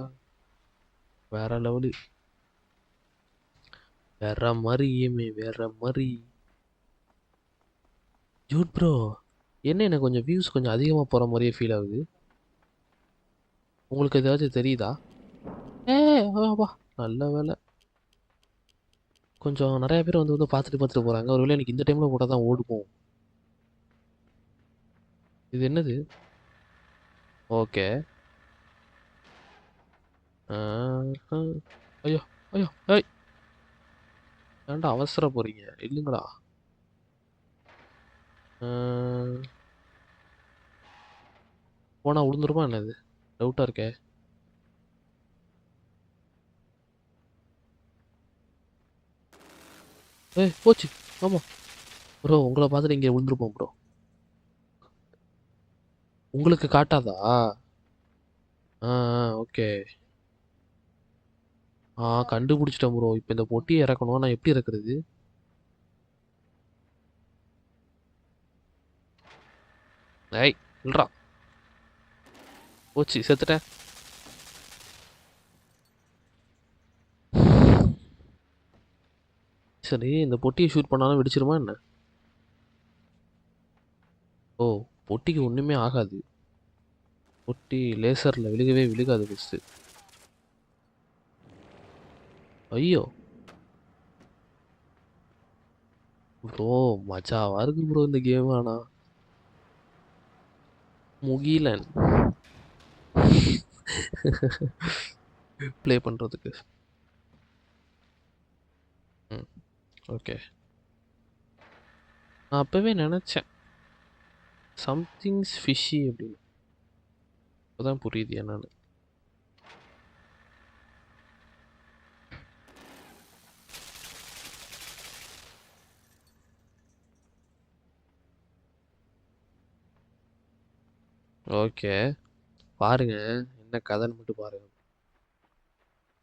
வேற லெவலு, வேற மாதிரி இஎம்ஐ, வேற மாதிரி. ஜூட் ப்ரோ, என்ன எனக்கு கொஞ்சம் வியூஸ் கொஞ்சம் அதிகமாக போகிற மாதிரியே ஃபீல் ஆகுது. உங்களுக்கு ஏதாச்சும் தெரியுதா? ஏ வா, நல்ல வேலை. கொஞ்சம் நிறைய பேர் வந்து வந்து பார்த்துட்டு பார்த்துட்டு போகிறாங்க. ஒருவேளை எனக்கு இந்த டைமில் போட்டால் தான் ஓடுவோம். இது என்னது? ஓகே. ஐயோ, ஐயோ, ஏய், ஏன்டா அவசர போறீங்க? இல்லைங்கடா. போனா விழுந்துருமா என்னது? டவுட்டாக இருக்கே. ஏய் போச்சு. ஆமாம் ப்ரோ, உங்களை பார்த்துட்டு இங்கே விழுந்துருப்போம் ப்ரோ. உங்களுக்கு காட்டாதா? ஆ ஓகே. கண்டுபிடிச்சிட்டேன் ப்ரோ. இப்போ இந்த பொட்டியை இறக்கணும், நான் எப்படி இறக்குறது? ஐய் இல்லைடா, போச்சு, செத்துட்டேன். சரி, இந்த பொட்டியை ஷூட் பண்ணாலும் வெடிச்சிருமா என்ன? ஓ, பொட்டிக்கு ஒன்றுமே ஆகாது. பொட்டி லேசரில் விழுகவே விழுகாது ஃபஸ்ட்டு. ஐயோ ப்ரோ, மஜாவா இருக்கு ப்ரோ இந்த கேம். ஆனால் முகிலன் ப்ளே பண்ணுறதுக்கு. ம் ஓகே. நான் அப்போவே நினச்சேன் சம்திங்ஸ் ஃபிஷ்ஷி அப்படின்னு. இப்போதான் புரியுது என்னன்னு. ஓகே, பாருங்க என்ன கதைன்னு மட்டும் பாருங்க.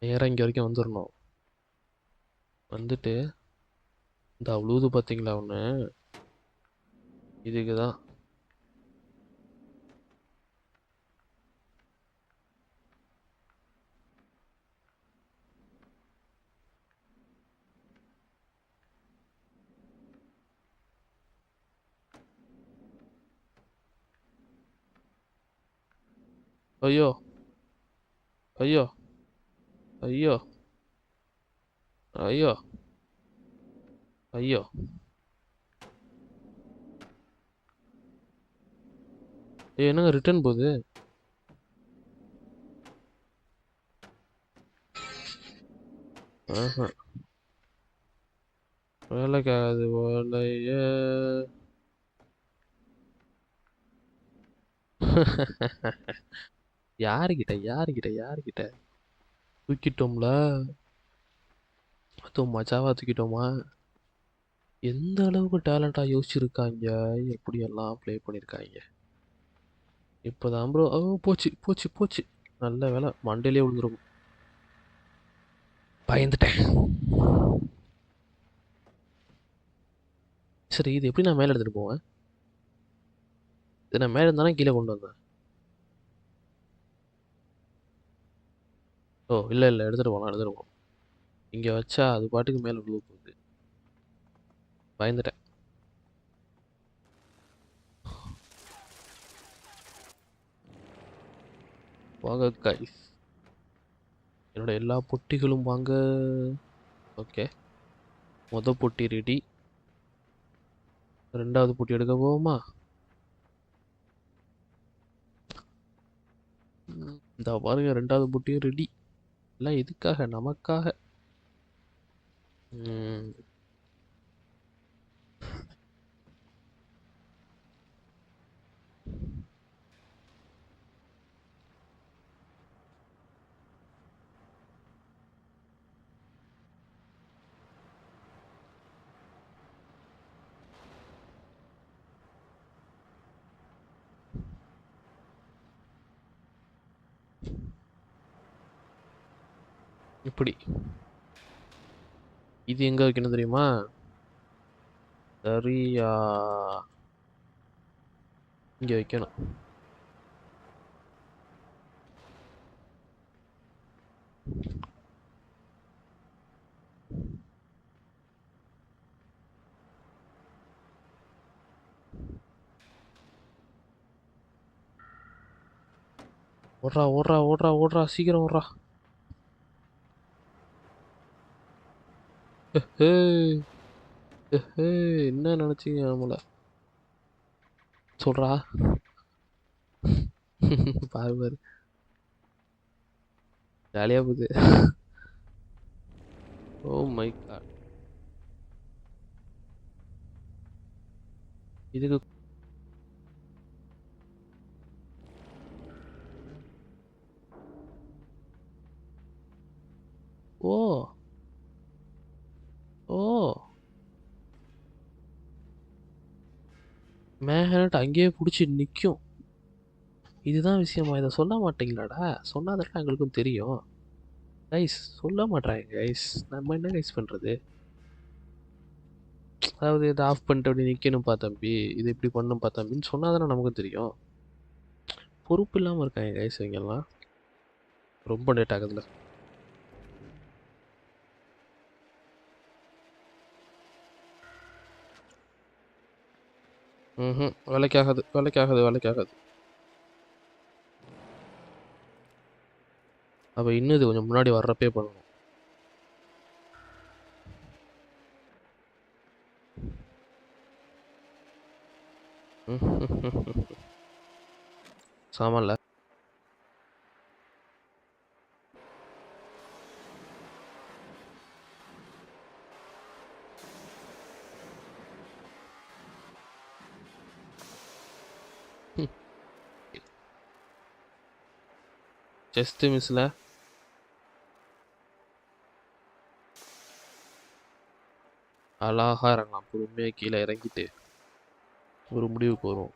நேராக இங்கே வரைக்கும் வந்துடணும். வந்துட்டு இந்த அவ்வளோது பார்த்தீங்களா ஒன்று, இதுக்கு தான். ஐயோ ஐயோ ஐயோ ஐயோ ஐயோ. ஐயோ என்னங்க ரிட்டர்ன் போகுது? ஆஹா, வேலைக்காகாது போலையே. யாருக்கிட்ட யாருக்கிட்ட யாருக்கிட்ட தூக்கிட்டோம்ல? அதுவும் மஜாவா தூக்கிட்டோமா? எந்த அளவுக்கு டேலண்டா யோசிச்சிருக்காங்க, எப்படியெல்லாம் ப்ளே பண்ணியிருக்காங்க. இப்போதான் ப்ரோ. ஓ, போச்சு போச்சு போச்சு. நல்ல வேலை மண்டையிலே விழுந்துரும். பயந்துட்டேன். சரி, இது எப்படி நான் மேலே எடுத்துட்டு போவேன்? இது நான் மேலே இருந்தானே கீழே கொண்டு வந்தேன். ஓ இல்லை இல்லை, எடுத்துட்டு போகலாம் எடுத்துட்டு போகலாம். இங்கே வச்சா அது பாட்டுக்கு மேலே விழுவ போகுது. பயந்துட்டேன். வாங்க கைஸ், என்னோட எல்லா பொட்டிகளும் வாங்க. ஓகே, பொட்டி ரெடி. ரெண்டாவது பொட்டி எடுக்க போவோமா? இந்த பாருங்க, ரெண்டாவது பொட்டியும் ரெடி. எல்லாம் எதுக்காக? நமக்காக. ம், இப்படி. இது எங்க வைக்கணும் தெரியுமா? சரியா, இங்க வைக்கணும். ஓடுறா ஓடுறா ஓடுறா ஓடுறா, சீக்கிரம் ஓடுறா. ஏய் ஏய், என்ன நினைச்சீங்க நம்மள? சொல்றா. பாரு பாரு, ஜாலியா போகுது. Oh my god. இதுக்கு ஓ ஓ மேகனட் அங்கேயே பிடிச்சி நிற்கும். இதுதான் விஷயமா? இதை சொல்ல மாட்டீங்களாடா? சொன்னாதான் எங்களுக்கும் தெரியும். கைஸ் சொல்ல மாட்றாங்க கைஸ், நம்ம என்ன கைஸ் பண்றது? அதாவது இதை ஆஃப் பண்ணிட்டு அப்படி நிற்கணும்ப்பா தம்பி, இது இப்படி பண்ணும்ப்பா தம்பின்னு சொன்னாதானே நமக்கும் தெரியும். பொறுப்பு இல்லாமல் இருக்காங்க கைஸ் இவங்கெல்லாம். ரொம்ப லேட் ஆகுதுல. ம், வேலைக்காகாது வேலைக்காகாது வேலைக்காகாது. அப்போ இன்னும் இது கொஞ்சம் முன்னாடி வர்றப்பே பண்ணணும். சாமான்ல ஜஸ்ட் மிஸ்ல. அழகா இறங்கலாம், பொறுமையாக கீழே இறங்கிட்டு ஒரு முடிவுக்கு வரும்.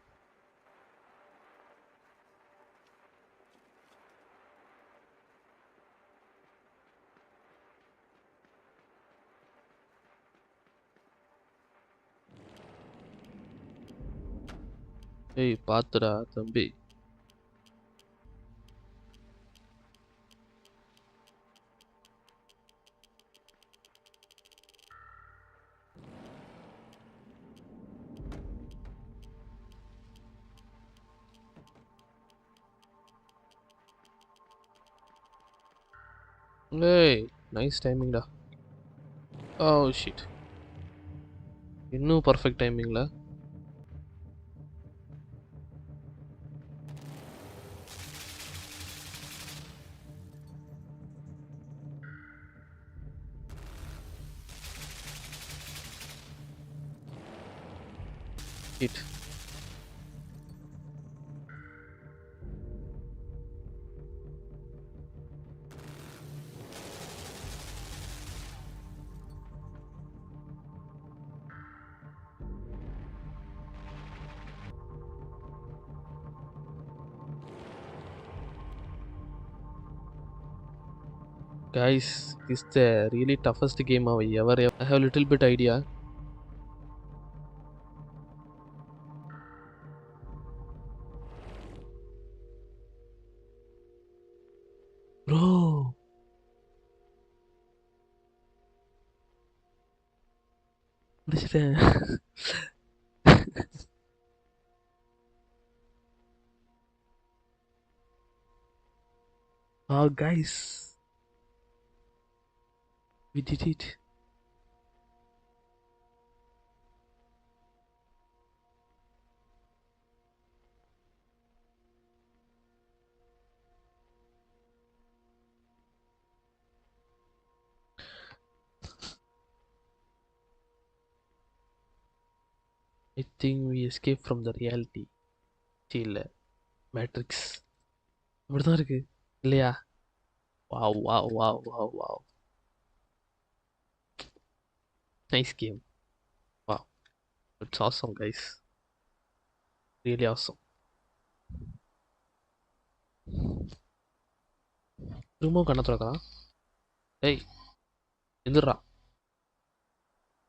ஏய் பாத்துடா தம்பி. ஏய் நைஸ் டைமிங்டா. Oh shit. இன்னும் பர்ஃபெக்ட் டைமிங்ல. Shit. Guys, this is the really toughest game I've ever. I have little bit idea. Bro. முடிச்சிட்டேன். Oh guys, we did it. I think we escaped from the reality. இல்ல matrix இப்படிதான் இருக்கு இல்லையா? Wow wow wow wow wow. Nice game. Wow. It's awesome guys. Really awesome. திரும்பவும் கண்ண திறக்கலாம். டேய் எந்திரா.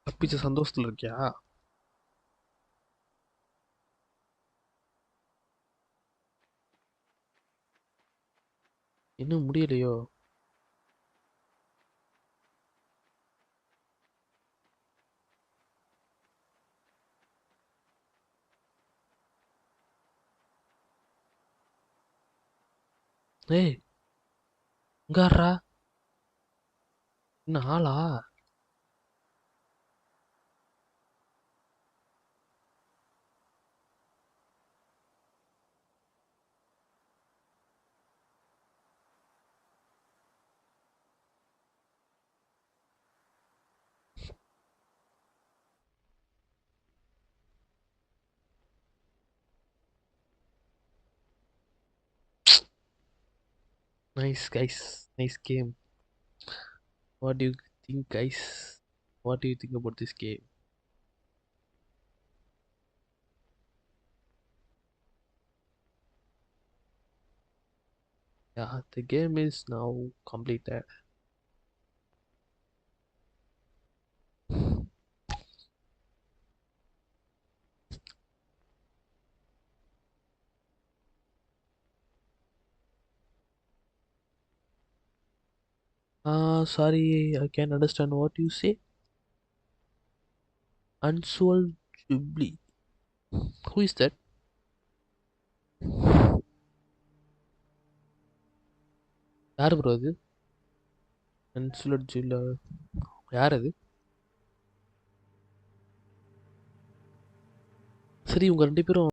தப்பிச்ச சந்தோஷத்துல இருக்கியா? இன்னும் முடியலையோ? ஏய் இங்காரா. இன்னும் ஆளா? Nice guys, nice game. What do you think guys? What do you think about this game? Yeah, the game is now completed. Sorry, I can't understand what you say. Unsolved Jubilee. Who is that? யார் bro அது? அன்சுலட் ஜில்லா யார் அது? சரி உங்க ரெண்டு பேரும்